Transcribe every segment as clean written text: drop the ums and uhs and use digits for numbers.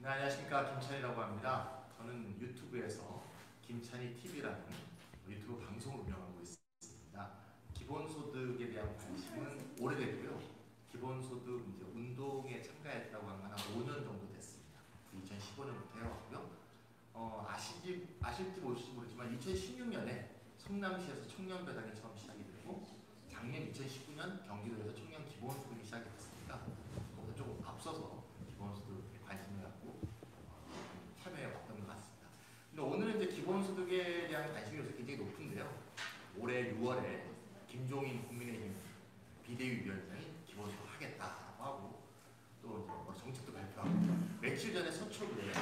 네, 안녕하십니까. 김찬이라고 합니다. 저는 유튜브에서 김찬이 TV라는 유튜브 방송을 운영하고 있습니다. 기본소득에 대한 관심은 오래됐고요. 기본소득 이제 운동에 참가했다고 하면 한 5년 정도 됐습니다. 2015년부터 해왔고요. 아실지 모르실지 모르지만 2016년에 성남시에서 청년배당이 처음 시작이 되고 작년 2019년 경기도에서 청년 기본소득이 시작이 됐습니다. 그보다 조금 앞서서 기본소득에 관심을 갖고 참여해 왔던 것 같습니다. 근데 오늘은 이제 기본소득에 대한 관심이 요새 굉장히 높은데요. 올해 6월에 김종인 국민의힘 비대위원장이 기본소득 하겠다라고 하고 또 이제 정책도 발표하고 며칠 전에 서초구에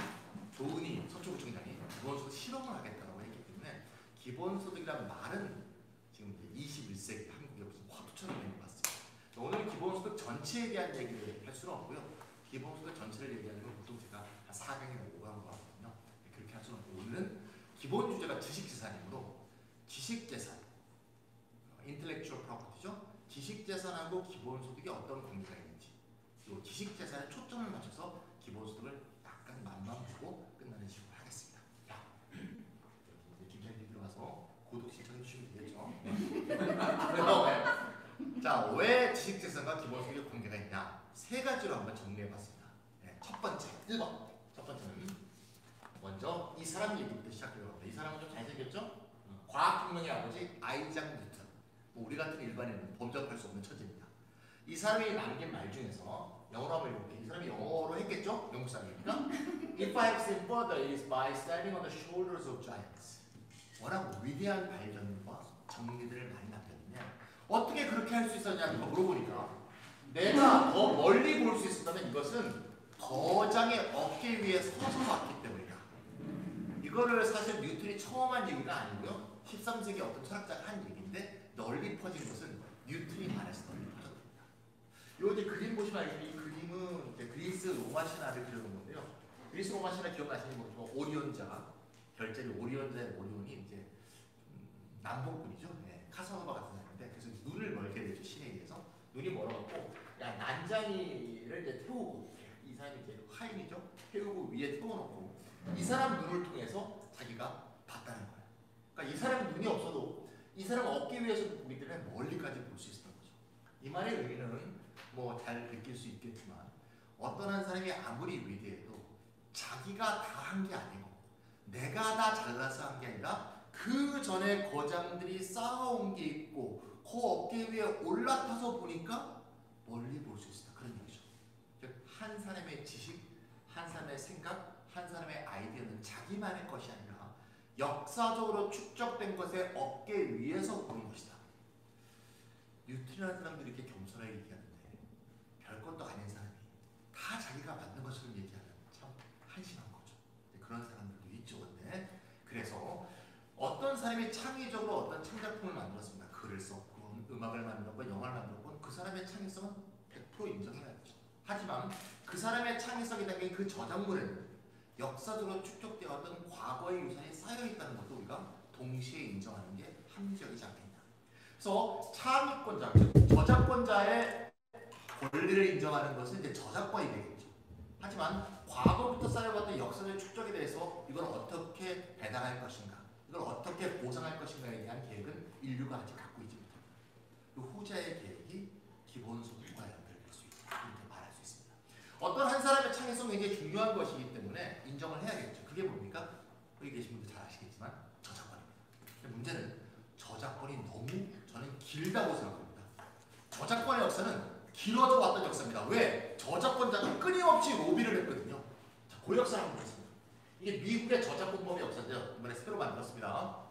조은희 서초구청장이 기본소득 실험을 하겠다고 했기 때문에 기본소득이라는 말은 지금 이제 21세기 한국에 무슨 화두처럼 된 것 같습니다. 오늘 기본소득 전체에 대한 얘기를 할 수는 없고요. 기본소득 전체를 얘기하려면 보통 제가 한 4강이나 5강으로 하거든요. 그렇게 할 수는 없고 오늘은 기본 주제가 지식재산이므로 지식재산, intellectual property죠. 지식재산하고 기본소득이 어떤 관계가 있는지 이 지식재산에 초점을 맞춰서 기본소득을 약간 맛만 보고 끝나는 식으로 하겠습니다. 김찬희 들어가서 구독 신청해 주시면 되겠죠. 자, 왜 지식재산과 기본소득의 관계가 있냐? 세 가지로 한번 정리해봤습니다. 네, 첫 번째, 1번. 첫 번째는 먼저 이 사람 얘기부터 시작해요. 이 사람은 좀 잘생겼죠? 과학혁명의 아버지 아이작 뉴턴. 뭐 우리 같은 일반인은 범접할 수 없는 천재입니다. 이 사람이 남긴 말 중에서 영어로 한번 읽어볼게요. 이 사람이 영어로 했겠죠? 영국 사람이니까. If I have seen further, it is by standing on the shoulders of giants. 워낙 위대한 발견과 정리들을 많이 남겼는데 어떻게 그렇게 할 수 있었냐는 거 물어보니까 내가 더 멀리 볼 수 있었다면 이것은 거장의 어깨 위에 서서 봤기 때문이다. 이거를 사실 뉴턴이 처음 한 얘기가 아니고요. 13세기 어떤 철학자가 한 얘기인데 널리 퍼진 것은 뉴턴이 말해서 널리 퍼졌답니다. 요 이제 그림 보시면 알겠지만 이 그림은 이제 그리스 로마 신화를 그려놓은 건데요. 그리스 로마 신화 기억나시는 모르지만 오리온자, 별자리 오리온자의 오리온이 이제 남복군이죠. 네, 카사노바 같은 사람인데 그래서 눈을 멀게 되죠. 신에 의해서. 눈이 멀어갖고 야 난장이를 이제 태우고 이 사람이 이제 하인이죠. 태우고 위에 태워놓고 이 사람 눈을 통해서 자기가 봤다는 거예요. 그러니까 이 사람 눈이 없어도 이 사람 어깨 위에서 보기 때문에 멀리까지 볼 수 있었던 거죠. 이 말의 의미는 뭐 잘 느낄 수 있겠지만 어떤 한 사람이 아무리 위대해도 자기가 다 한 게 아니고 내가 다 잘나서 한 게 아니라 그 전에 거장들이 쌓아온 게 있고 그 어깨 위에 올라타서 보니까 멀리 볼 수 있다. 그런 얘기죠. 즉 한 사람의 지식, 한 사람의 생각, 한 사람의 아이디어는 자기만의 것이 아니라 역사적으로 축적된 것의 어깨 위에서 보는 것이다. 뉴턴이라는 사람들이 이렇게 겸손하게 얘기하는데 별것도 아닌 사람이 다 자기가 만든 것처럼 얘기하면 참 한심한 거죠. 그런 사람들도 있죠. 근데 그래서 어떤 사람이 창의적으로 어떤 창작품을 만들었습니다. 글을 썼건 음악을 만들었건 영화를 만들었건 그 사람의 창의성은 100% 인정해야죠. 하지만 그 사람의 창의성이 담긴 그 저작물에는 역사적으로 축적되었던 과거의 유산이 쌓여있다는 것도 우리가 동시에 인정하는 게 합리적이지 않겠냐. 그래서 창의권자, 즉 저작권자의 권리를 인정하는 것은 이제 저작권이 되겠죠. 하지만 과거부터 쌓여왔던 역사적 축적에 대해서 이걸 어떻게 배당할 것인가, 이걸 어떻게 보상할 것인가에 대한 계획은 인류가 아직 갖고 있지 못합니다. 그 후자의 계획이 기본소득과 연결될 수 있다. 이렇게 말할 수 있습니다. 어떤 한 사람의 창의성이 굉장히 중요한 것이기 때문에 인정을 해야겠죠. 그게 뭡니까? 여기 계신 분들 잘 아시겠지만 저작권입니다. 근데 문제는 저작권이 너무 저는 길다고 생각합니다. 저작권의 역사는 길어져 왔던 역사입니다. 왜? 저작권자가 끊임없이 로비를 했거든요. 자, 그 역사를 한번 보겠습니다. 이게 미국의 저작권법의 역사죠. 이번에 새로 만들었습니다.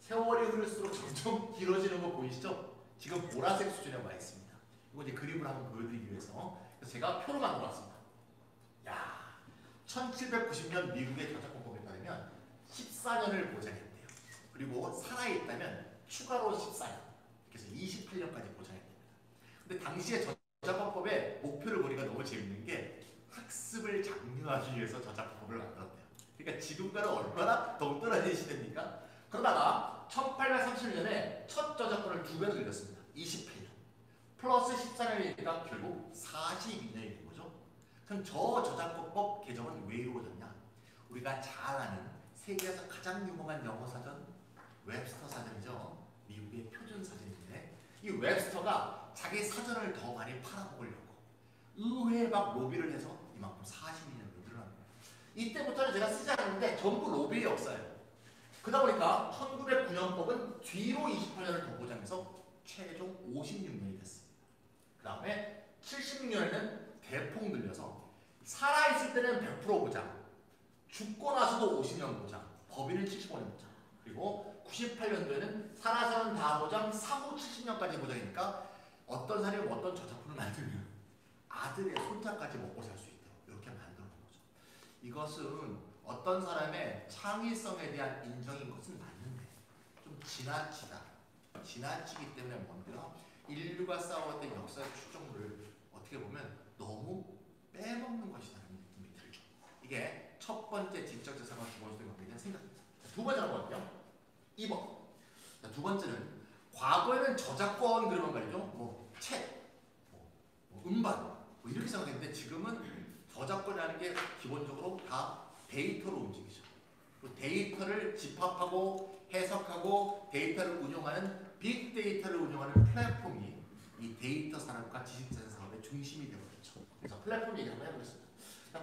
세월이 흐를수록 점점 길어지는 거 보이시죠? 지금 보라색 수준에 와 있습니다. 이거 이제 그림을 한번 보여드리기 위해서 그래서 제가 표로 만들어 왔습니다. 야, 1790년 미국의 저작권법에 따르면 14년을 보장했대요. 그리고 살아있다면 추가로 14년. 그래서 28년까지 보장했답니다. 근데 당시에 저작권법의 목표를 보니까 너무 재밌는 게 학습을 장려하기 위해서 저작권법을 만들었대요. 그러니까 지금과는 얼마나 동떨어진 시대입니까? 그러다가 1830년에 첫 저작권을 2배로 늘렸습니다. 28년. 플러스 14년이니까 결국 42년이 된 거죠. 그럼 저저작권법 개정은 왜 이루어졌냐? 우리가 잘 아는 세계에서 가장 유명한 영어 사전 웹스터 사전이죠. 미국의 표준 사전인데 이 웹스터가 자기 사전을 더 많이 팔아먹으려고 의회에 막 로비를 해서 이만큼 42년으로 늘어납니다. 이때부터는 제가 쓰지 않았는데 전부 로비의 역사예요. 그러다 보니까 1909년법은 뒤로 28년을 더 보장해서 최종 56년이 됐습니다. 그 다음에 76년에는 대폭 늘려서 살아있을 때는 100% 보장, 죽고 나서도 50년 보장, 법인은 75년 보장, 그리고 98년도에는 살아서는 다 보장, 사후 70년까지 보장이니까 어떤 사람이 어떤 저작품을 만들면 아들의 손자까지 먹고 살 수 있도록 이렇게 만들어 놓은 거죠. 이것은 어떤 사람의 창의성에 대한 인정인 것은 맞는데 좀 지나치기 때문에 뭔가 인류가 쌓아왔던 역사의 추종물을 어떻게 보면 너무 빼먹는 것이라는 느낌이 들죠. 이게 첫 번째 지적재산과 기본소득 관계에 대한 생각입니다. 두 번째는 뭐예요? 2번. 두 번째는 과거에는 저작권 그러면 말이죠. 뭐 책, 뭐 음반 뭐 이렇게 생각했는데 지금은 저작권이라는 게 기본적으로 다 데이터로 움직이죠. 그 데이터를 집합하고 해석하고 데이터를 운용하는 빅데이터를 운영하는 플랫폼이 이 데이터 산업과 지식재산 산업의 중심이 되어버렸죠. 그래서 플랫폼 얘기 한번 해보겠습니다.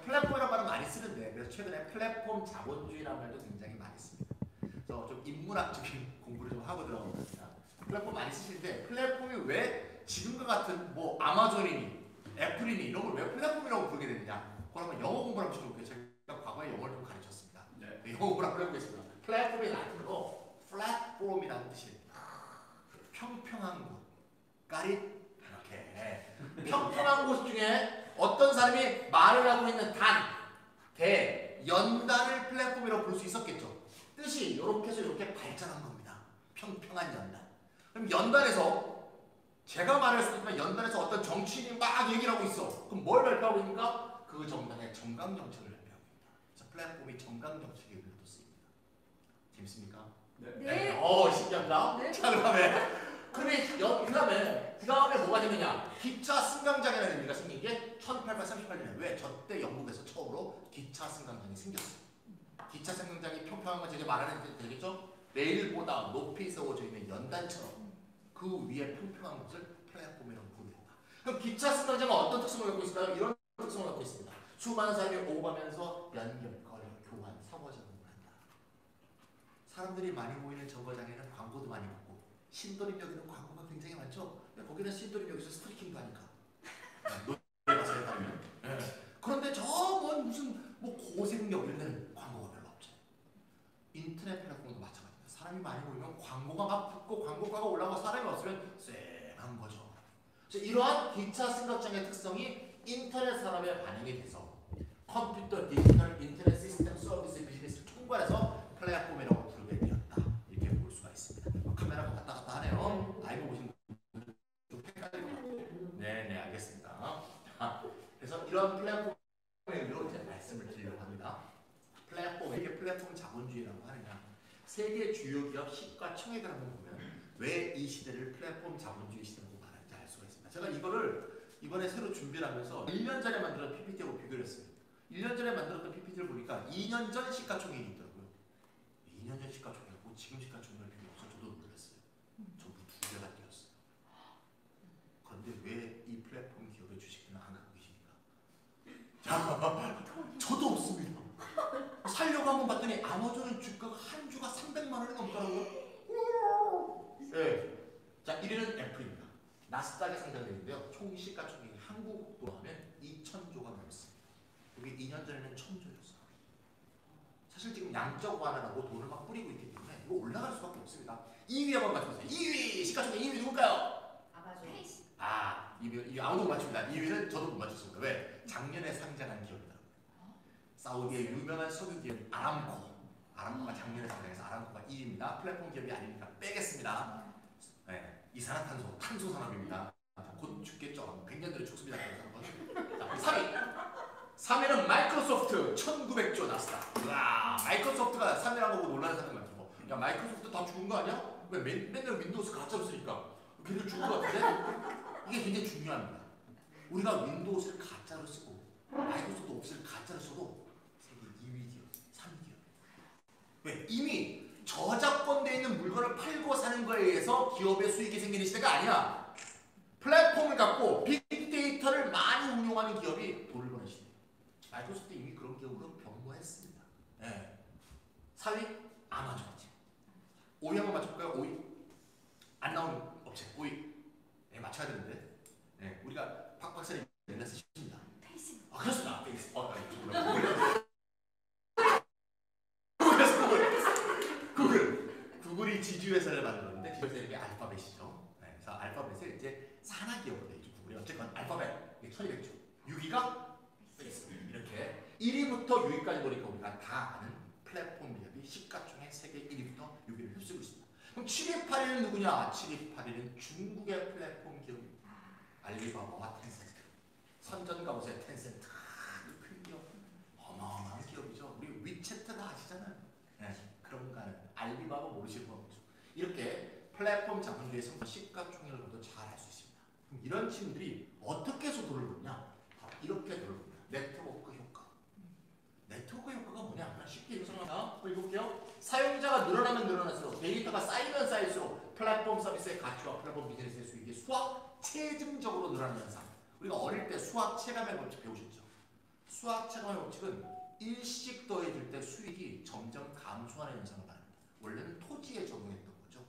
플랫폼이라는 말은 많이 쓰는데 그래서 최근에 플랫폼 자본주의라는 말도 굉장히 많이 씁니다. 그래서 좀 인문학적인 공부를 좀 하고 들어가봅니다. 플랫폼 많이 쓰시는데 플랫폼이 왜 지금과 같은 뭐 아마존이니 애플이니 이런 걸 왜 플랫폼이라고 부르게 되느냐? 그러면 영어 공부를 한번 시켜볼게요. 제가 과거에 영어를 좀 가르쳤습니다. 네. 영어 공부를 한번 해보겠습니다. 플랫폼이 라틴어로 플랫폼이라는 뜻이에요. 평평한 곳, 까릿 이렇게 평평한 곳 중에 어떤 사람이 말을 하고 있는 단, 대, 연단을 플랫폼이라고 부를 수 있었겠죠. 뜻이 이렇게 해서 이렇게 발전한 겁니다. 평평한 연단. 그럼 연단에서 제가 말할 수도 있지만 연단에서 어떤 정치인이 막 얘기를 하고 있어. 그럼 뭘 발표하고 있는가? 그 정당의 정강 정책을 발표하고 있다. 그래서 플랫폼이 정강 정책의 의미로 쓰입니다. 재밌습니까? 네. 신기합니다. 네. 자, 그다음에 뭐가 되느냐? 기차 승강장이라는 의미가 생긴 게 1838년에 왜 저때 영국에서 처음으로 기차 승강장이 생겼어요. 기차 승강장이 평평한 건 제가 말하는 게 되겠죠? 레일보다 높이 세워져 있는 연단처럼 그 위에 평평한 곳을 플랫폼이라고 부릅니다. 그럼 기차 승강장은 어떤 특성을 갖고 있을까요? 이런 특성을 갖고 있습니다. 수많은 사람이 오가면서 연결, 거래, 교환, 상호작용을 한다. 사람들이 많이 모이는 정거장에는 광고도 많이 받고 신도림역에는 광고가 굉장히 많죠. 거기는 신도림역에서 스트리킹도 하니까 노래 가서에 가면. 그런데 저 무슨 고생역 이런 데는 광고가 별로 없죠. 인터넷 플랫폼도 마찬가지입니다. 사람이 많이 모이면 광고가 막 붙고 광고가가 올라가고 사람이 없으면 쎄한 거죠. 그래서 이러한 기차 승강장의 특성이 인터넷 산업에 반영이 돼서 컴퓨터, 디지털, 인터넷 시스템 서비스 비즈니스를 총괄해서 플랫폼이라고 부르게 되었다. 이렇게 볼 수가 있습니다. 카메라가 왔다 갔다 하네요. 라이브 보시는 분들 좀 헷갈릴 것 같아요. 네, 알겠습니다. 그래서 이런 플랫폼의 의미로 이제 말씀을 드리려고 합니다. 플랫폼, 이게 플랫폼 자본주의라고 하느냐? 세계 주요 기업 시가총액을 한번 보면 왜 이 시대를 플랫폼 자본주의 시대라고 말하는지 알 수가 있습니다. 제가 이거를 이번에 새로 준비를 하면서 1년 전에 만들었던 PPT하고 비교를 했어요. 1년 전에 만들었던 PPT를 보니까 2년 전 시가총액이 있더라고요. 2년 전 시가총액하고 지금 시가총액을 비교해서 저도 놀랐어요. 전부 2배가 뛰었어요. 그런데 왜 이 플랫폼 기업의 주식들은 안 갖고 계십니까? 저도 없습니다. 살려고 한번 봤더니 아마존은 주가가 한 주가 300만 원이 넘더라고요. 네. 자, 1위는 애플입니다. 나스닥에 상장되어 있는데요. 총 시가총액이 한국으로 하면 2,000조가 넘습니다. 이게 2년 전에는 1,000조였어요. 사실 지금 양적 완화라고 돈을 막 뿌리고 있기 때문에 이거 올라갈 수밖에 없습니다. 2위 한번 맞춰보세요. 2위 시가총액 2위 누굴까요? 아마존. 이 아무도 못 맞춥니다. 2위는 저도 못 맞췄습니다. 왜? 작년에 상장한 기업이더라고요. 사우디의 유명한 석유 기업 아람코가 작년에 상장해서 아람코가 2위입니다. 플랫폼 기업이 아니니까 빼겠습니다. 네, 이산화탄소, 탄소 산업입니다. 곧 죽겠죠. 100년 전에 죽습니다. 자, 3위는 마이크로소프트 1900조 나스닥. 와, 마이크로소프트가 3위라고 보고 놀라는 사람이 많죠. 야, 마이크로소프트 다 죽은 거 아니야? 왜 맨날 윈도우스 가짜로 쓰니까 걔들 죽은 거 같은데? 이게 굉장히 중요합니다. 우리가 윈도우스를 가짜로 쓰고 마이크로소프트 오피스를 가짜로 써도 세계 2위 기업, 3위 기업. 왜? 이미 저작권되어 있는 물건을 팔고 사는 거에 의해서 기업의 수익이 생기는 시대가 아니야. 플랫폼을 갖고 빅데이터를 많이 운용하는 기업이 돈을 버는 시대. 마이크로소프트 이미 그런 기업으로 변모했습니다. 네. 4위 아마존이지. 5위 한번 맞춰볼까요? 5위 안 나오는 업체 5위. 네, 맞춰야 되는데. 네, 우리가 박 박사님 맨날 쓰십니다. 페이스북. 아, 그렇습니다. 페이스북. 구글이 지주회사를 만들었는데 지주회사 이름이 알파벳이죠. 네, 그래서 알파벳을 이제 산하기업으로 되어 있죠. 구글이 어쨌건 알파벳 1200조. 6위가 페이스북. 이렇게 1위부터 6위까지 보니까 우리가 다 아는 플랫폼 기업이 시가총액 세계 1위부터 6위를 휩쓰고 있습니다. 그럼 7위, 8위는 누구냐? 7위, 8위는 중국의 플랫폼 기업입니다. 알리바바와 텐센트. 선전 가보세요. 텐센트. 큰 기업. 어마어마한 기업이죠. 우리 위챗 다 아시잖아요. 네, 그런 거 하는 알리바바 모르시는 건 없죠. 이렇게 플랫폼 자본주의에서 시가총액을 모두 잘 할 수 있습니다. 그럼 이런 친구들이 어떻게 해서 돈을 벌냐? 이렇게 돈을 벌냐? 네트워크 효과. 네트워크 효과가 뭐냐? 쉽게 설명합니다. 읽어볼게요. 사용자가 늘어나면 늘어날수록 데이터가 쌓이면 쌓일수록 플랫폼 서비스의 가치와 플랫폼 비즈니스의 수익이 수학 체증적으로 늘어나는 현상. 우리가 어릴 때 수학 체감의 법칙 배우셨죠? 수학 체감의 법칙은 일씩 더해질 때 수익이 점점 감소하는 현상을 말합니다. 원래는 토지에 적용했던 거죠.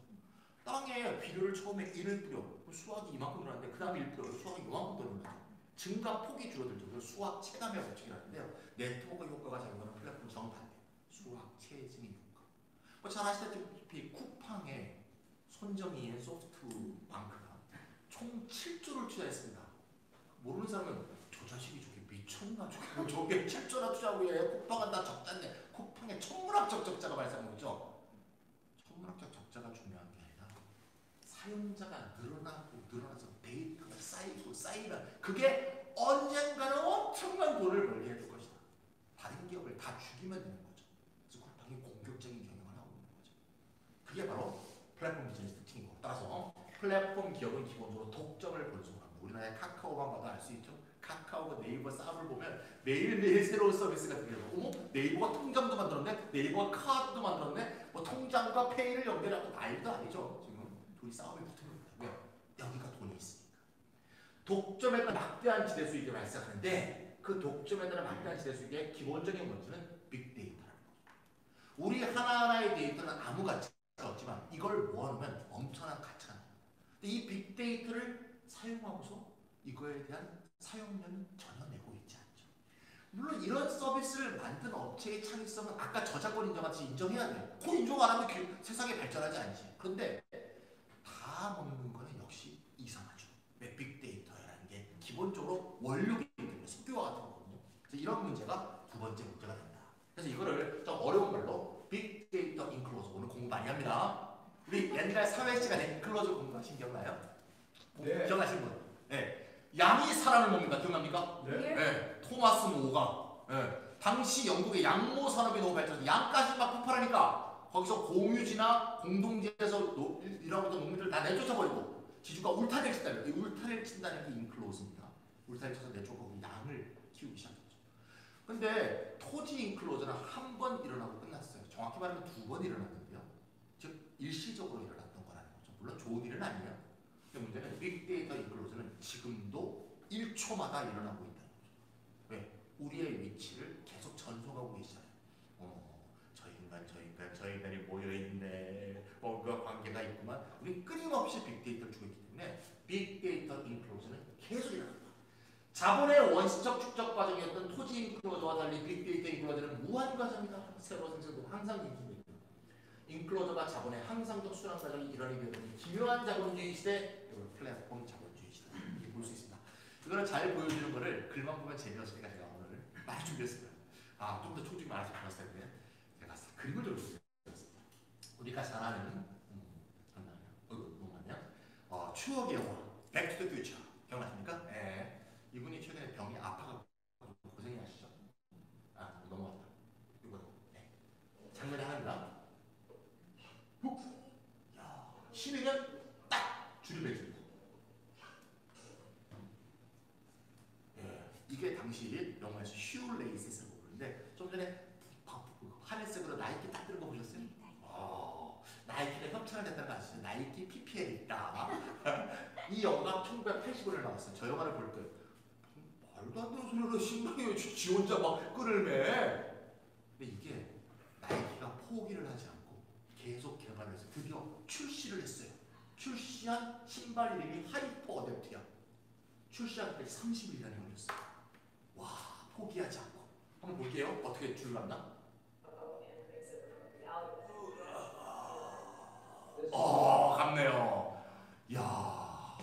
땅에 비료를 처음에 1을 뿌려 수확이 이만큼 늘었는데 그 다음에 1 뿌려 수확이 이만큼 더 늘어나죠. 증가폭이 줄어들죠. 그래서 수학 체감의 법칙이라는데요. 네트워크 효과가 작용하는 플랫폼 정반대. 수학 체증의 효과. 뭐 잘 아시다시피 쿠팡의 손정희의 소프트뱅크가 총 7조를 투자했습니다. 모르는 사람은 저 자식이 저게 미쳤나? 저게 7조나 투자하고 해. 쿠팡은 다 적자인데 쿠팡의 천문학적 적자가 발생한 거죠. 천문학적 적자가 중요한 게 아니라 사용자가 늘어나서 데이터가 쌓이면 그게 언젠가는 엄청난 돈을 벌게 해줄 것이다. 다른 기업을 다 죽이면 되는 거죠. 그래서 쿠팡이 공격적인 경영을 하고 있는 거죠. 그게 바로 플랫폼 비즈니스 특징이고, 따라서 플랫폼 기업은 기본적으로 독점을 권속합니다. 우리나라의 카카오만 봐도 알 수 있죠. 카카오가 네이버 쌉을 보면 매일매일 새로운 서비스가 들려요. 어머, 네이버가 통장도 만들었네, 네이버가 카드도 만들었네, 뭐 통장과 페이를 연결하고 말도 아니죠. 지금 둘이 싸움이 붙은 겁니다. 왜요? 여기가 돈이 있으니까. 독점에 따라 막대한 지대 수익이 발생하는데 그 독점에 따라 막대한 지대 수익의 기본적인 원천은 빅데이터라는 거죠. 우리 하나하나의 데이터는 아무 가치가 없지만 이걸 모아놓으면 엄청난 가치가 나요. 근데 이 빅데이터를 사용하고서 이거에 대한 사용료는 전혀 내고 있지 않죠. 물론 이런 서비스를 만든 업체의 창의성은 아까 저작권 인정같이 인정해야 돼요. 그 인정 안 하면 세상이 발전하지 않지. 그런데 다 먹는 거는 역시 이상하죠. 왜 빅데이터라는 게 기본적으로 원료이기 때문에 석유와 같은 거거든요. 그래서 이런 문제가 두 번째 문제가 된다. 그래서 이거를 좀 어려운 말로 빅데이터 인클로저, 오늘 공부 많이 합니다. 우리 옛날 사회 시간에 인클로저 공부하신 기억나요? 네. 기억나시는 분? 네. 양이 사람을 먹는다. 기억납니까? 네. 네. 토마스 모가. 네. 당시 영국의 양모 산업이 너무 발전해서 양까지 막 폭발하니까 거기서 공유지나 공동체에서 일하고 있던 농민들 다 내쫓아버리고 지주가 울타리를 친다는 게, 이 울타리를 친다는 게 인클로즈입니다. 울타리를 쳐서 내쫓고 양을 키우기 시작했죠. 근데 토지 인클로즈는 한 번 일어나고 끝났어요. 정확히 말하면 두 번 일어났는데요. 즉 일시적으로 일어났던 거라는 거죠. 물론 좋은 일은 아니에요. 근데 문제는 빅데이터 인클로즈는 지금도 1초마다 일어나고 있다는 거죠. 왜? 우리의 위치를 계속 전송하고 계시잖아요. 저 인간이 모여있네. 뭔가 관계가 있구만. 우리 끊임없이 빅데이터를 주고 있기 때문에 빅데이터 인클로즈는 계속 일어납니다. 자본의 원시적 축적 과정이었던 토지 인클로저와 달리 빅데이터 인클로저는 무한 과정이다. 새로 생성되고 항상 인클로저입니다. 인클로저가 자본의 항상적 순환 과정이 일어나게 되는 기묘한 자본주의 시대, 플랫폼 자본주의 시대, 이렇게 볼 수 있습니다. 이거를 잘 보여주는 거를 글만 보면 재미없으니까 제가 오늘 많이 준비했습니다. 좀 더 초중이 많아서 좋았을 텐데 제가 그림을 좀 준비했습니다. 우리가 잘 아는 추억의 영화 백 투 더 퓨처 기억나십니까? 네. 이분이 최근에 병이 아파서 고생이 하시죠. 넘어갔다. 이거 네. 장면이 하나입니다. 신으면 딱 줄을 매줍니다. 이게 당시 옷이 영화에서 슈레이스라고 부르는데 좀 전에 하늘색으로 나이키 딱 뜨는 거 보셨어요? 나이키가 협찬을 했다는 거 아시죠? 나이키 PPL 있다. 이 영화가 1985년에 나왔어요. 저 영화를 볼 때 말도 안 되는 소리로 신방이 지 혼자 막 끈을 매. 근데 이게 나이키가 포기를 하지 않고 계속 개발을 해서 드디어 출시를 했어요. 출시한 신발 이름이 하이퍼 어댑트야. 출시한 때 30일이나 걸렸어요. 와, 포기하지 않고. 한번 볼게요. 어떻게 줄갔나? 같네요. 이야,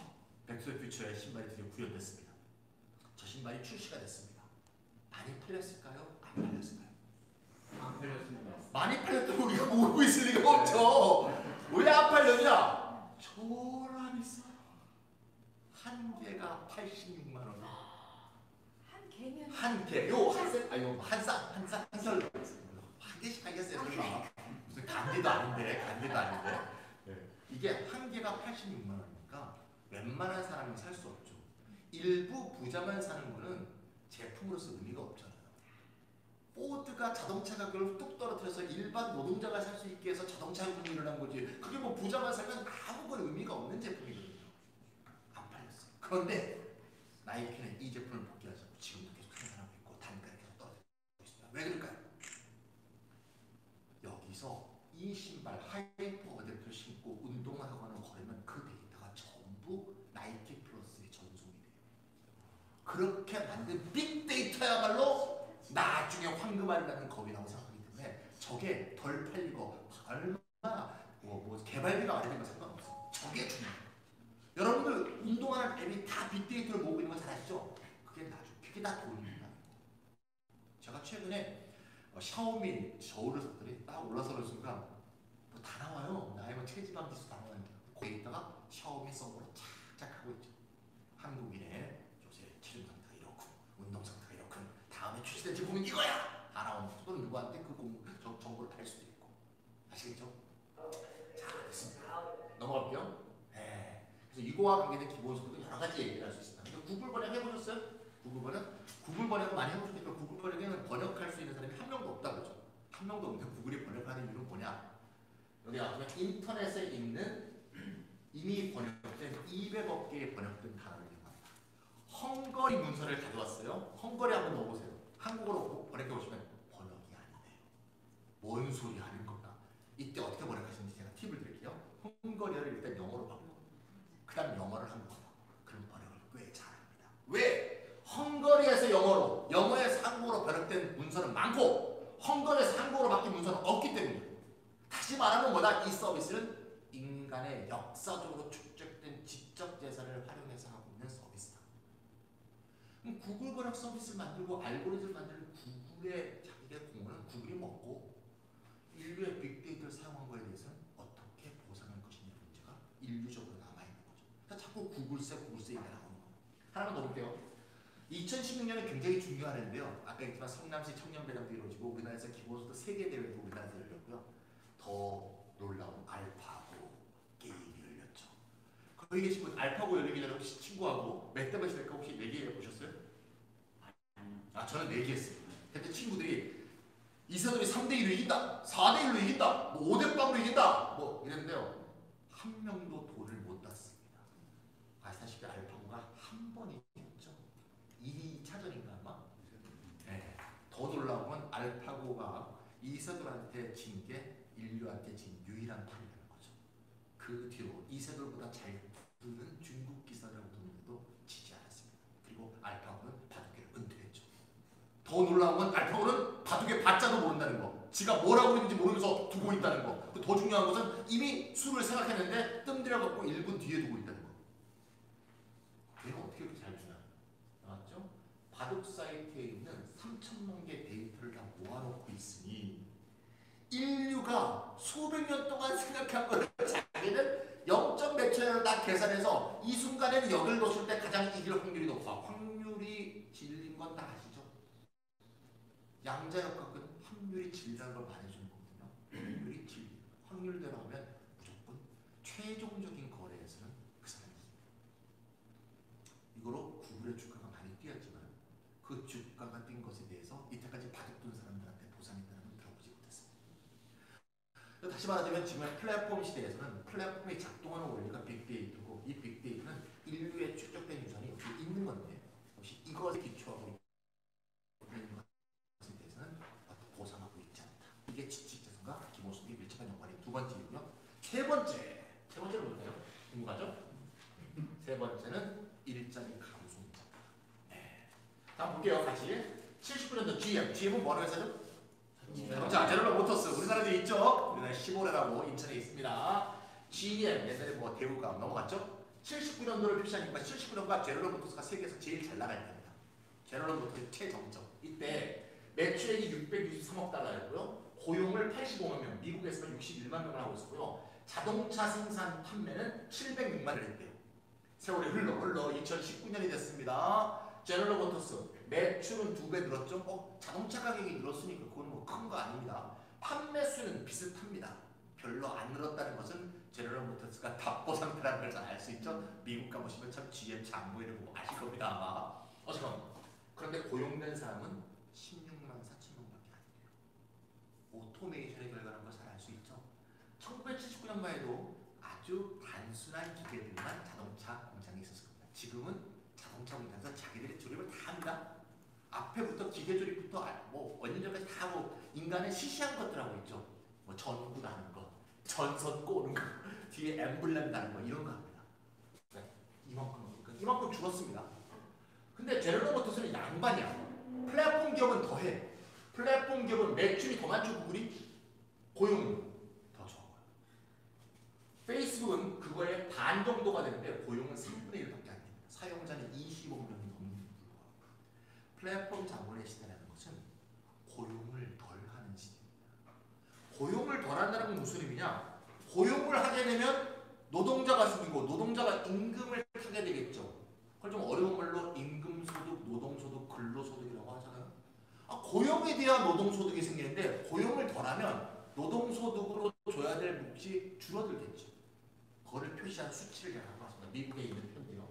백투더 퓨처의 신발이 드디어 구현됐습니다. 저 신발이 출시가 됐습니다. 많이 팔렸을까요? 안 팔렸을까요? 안 팔렸습니다. 많이 팔렸다고 우리가 모르고 있을 리가 없죠. 왜 안 팔렸냐? 저라 비싸요. 한 개가 86만 원. 한 개면 한 개. 한 세. 한 개씩 하겠어요. 무슨 간디도 아닌데. 네. 이게 한 개가 86만 원이니까 웬만한 사람이 살 수 없죠. 일부 부자만 사는 거는 제품으로서 의미가 없잖아요. 포드가 자동차 가격을 뚝 떨어뜨려서 일반 노동자가 살 수 있게 해서 자동차 혁명이 일어난 거지. 그게 뭐 부자만 살면 아무런 의미가 없는 제품이거든요. 안 팔렸어요. 그런데 나이키는 이 제품을 복귀하지 않고 지금도 계속 생산하고 있고 단가를 계속 떨어뜨리고 있습니다. 왜 그럴까요? 여기서 이 신발 하이퍼 어댑터를 신고 운동을 하거나 걸으면 그 데이터가 전부 나이키 플러스의 전송이 돼요. 그렇게 만든 빅데이터야말로 나중에 황금알이 나는 겁이라고 생각하기 때문에 저게 덜 팔리고 얼마 뭐 개발비가 많이 되면 상관없어요. 저게 중요해요. 여러분들 운동하는 앱이 다 빅데이터를 모으고 있는 거 잘 아시죠? 그게 다 돈입니다. 제가 최근에 샤오미 저울을 샀더니 딱 올라서는 순간 뭐 다 나와요. 나의 뭐 체지방 지수 다 나와요. 거기에 있다가 샤오미 서버로 착착 하고 있죠. 한국인의 요새 체중 상태가 이렇고 운동 상태가 이렇고 다음에 출시된 제품은 이거야! 다 나오는 거죠. 또는 누구한테 그 정보를 팔 수도 있고. 아시겠죠? 자, 됐습니다. 넘어갈게요. 네. 그래서 이거와 관계된 기본 소득은 여러 가지 얘기를 할 수 있습니다. 근데 구글 번역 해보셨어요? 구글 번역은 많이 해보셨겠지만 구글 번역에는 번역할 수 있는 사람이 한 명도 없다 그러죠. 한 명도 없는데 구글이 번역하는 이유는 뭐냐? 여기 나오면 인터넷에 있는 이미 번역된 200억 개의 번역된 단어를 이용합니다. 헝거리 문서를 가져왔어요. 헝거리 한번 넣어보세요. 한국어로 번역해보시면 번역이 안 돼요. 뭔 소리 하는 건가? 이때 어떻게 번역하시는지 제가 팁을 드릴게요. 헝거리어를 일단 영어로 바꾸고 그 다음 영어를 한국어로 그럼 번역을 꽤 잘합니다. 왜? 헝거리에서 영어로, 영어에서 한국어로 번역된 문서는 많고 헝거리에서 한국어로 바뀐 문서는 없기 때문이에요. 다시 말하면 뭐다? 이 서비스는 인간의 역사적으로 축적된 지적 재산을 활용해서 하고 있는 서비스다. 그럼 구글 번역 서비스를 만들고 알고리즘을 만드는 구글의 자기의 공헌은 구글이 먹고 인류의 빅데이터를 사용한 거에 대해서는 어떻게 보상할 것이냐 문제가 인류적으로 남아있는 거죠. 그러니까 자꾸 구글세 얘기가 나오는 거예요. 하나만 더 볼게요. 2016년은 굉장히 중요한 해인데요. 아까 얘기했지만 성남시 청년배당도 이루어지고 우리나라에서 기본소득 세계대회도 우리나라에서 열렸고요. 더 놀라운 알파고 게임이 열렸죠. 거기 계신 분 알파고 열리기 전에 혹시 친구하고 몇 대 몇이 될까 혹시 내기해 보셨어요? 저는 내기했어요. 그때 친구들이 이세돌이 3대1로 이긴다, 4대1로 이긴다, 뭐 5대 빵으로 이긴다 뭐 이랬는데요. 한 명도 돈을 못 땄습니다. 아시다시피 알파고가 한 번 이겼죠. 2차전인가 아마? 네. 더 놀라운 건 알파고가 이세돌한테 진 게 인류한테 진 유일한 판이라는 거죠. 그 뒤로 이세돌보다 잘 두는 중국 기사라고 두는데도 지지 않았습니다. 그리고 알파고는 바둑계를 은퇴했죠. 더 놀라운 건 알파고는 바둑의 바자도 모른다는 거. 지가 뭐라고 있는지 모르면서 두고 있다는 거. 더 중요한 것은 이미 수를 생각했는데 뜸들여갖고 1분 뒤에 두고 있다는 거. 걔가 어떻게 그렇게 잘 주나? 알았죠? 바둑 사이트에 있는 3,000만 개 데이터를 다 모아놓고 있으니 인류가 수백 년 동안 생각한 거를 자기는 0점 몇 초를 다 계산해서 이 순간에는 여기를 놓칠 때 가장 이길 확률이 높아. 확률이 질린 건 다 아시죠? 양자역학은 확률이 질리는 걸 말해주는 거거든요. 확률이 질리. 확률대로 하면 무조건 최종적인 거래에서는 그 사람이 이거로 구글의 주가가 많이 뛰었지만 그 다시 말하자면 지금 플랫폼 시대에서는 플랫폼이 작동하는 원리가 빅데이터고 이 빅데이터는 인류의 축적된 유산이 여기 있는 건데 역시 이것에 기초하고 있는 것에 대해서는 보상하고 있지 않다. 이게 지식재산과 기본소득의 밀접한 연관이 두 번째이고요. 세 번째는 뭘까요? 궁금하죠? 세 번째는 일자리 감소입니다. 네. 자, 볼게요. 같이 79년도 GM은 뭐라고 회사죠? 자, 제너럴 모터스 우리나라에 있죠? 우리나라 시보레라고 인천에 있습니다. GM 옛날에 뭐 대우가 넘어갔죠? 79년도를 표시하니까 79년과 제너럴 모터스가 세계에서 제일 잘 나갈 때입니다. 제너럴 모터스의 최정점 이때 매출액이 663억 달러였고요. 고용을 85만 명, 미국에서는 61만 명을 하고 있었고요. 자동차 생산 판매는 706만 을 했대요. 세월이 흘러 2019년이 됐습니다. 제너럴 모터스 매출은 2배 늘었죠? 자동차 가격이 늘었으니까 그건 뭐 큰 거 아닙니다. 판매 수는 비슷합니다. 별로 안 늘었다는 것은 제너럴 모터스가 답보 상태라는 걸 잘 알 수 있죠? 미국 가보시면 참 GM 장부를 보고 아실 겁니다 아마. 어쨌건 그런데 고용된 사람은 16만 4천 명밖에 안 돼요. 오토메이션의 결과라는 걸 잘 알 수 있죠? 1979년만 해도 아주 단순한 기계들만 자동차 공장에 있었을 겁니다. 지금은 자동차 공장에서 자기들이 조립을 다 합니다. 앞에부터 기계 조립부터 뭐 원인전까지 다 하고 인간의 시시한 것들 하고 있죠. 뭐 전구 다는 거, 전선 꼬는 거, 뒤에 엠블렘 다는 거 이런 거 합니다. 네. 이만큼 줄었습니다. 근데 제너럴 모터스는 양반이야. 플랫폼 기업은 더해. 플랫폼 기업은 매출이 더 많죠. 구글이 고용은 더 적어요. 페이스북은 그거의 반 정도가 되는데 고용은 3분의 1밖에 안 됩니다. 사용자는 25명이 넘는 불구하고. 플랫폼 자본의 시대라는 것은 고용을 덜 하는 시대입니다. 고용을 덜 한다는 건 무슨 의미냐? 고용을 하게 되면 노동자가 생기고 노동자가 임금을 타게 되겠죠. 그걸 좀 어려운 말로 임금소득, 노동소득, 근로소득이라고 하잖아요. 고용에 대한 노동소득이 생기는데 고용을 덜하면 노동소득으로 줘야 될 몫이 줄어들겠죠. 그거를 표시한 수치를 제가 갖고 왔습니다. 미국에 있는 편인데요.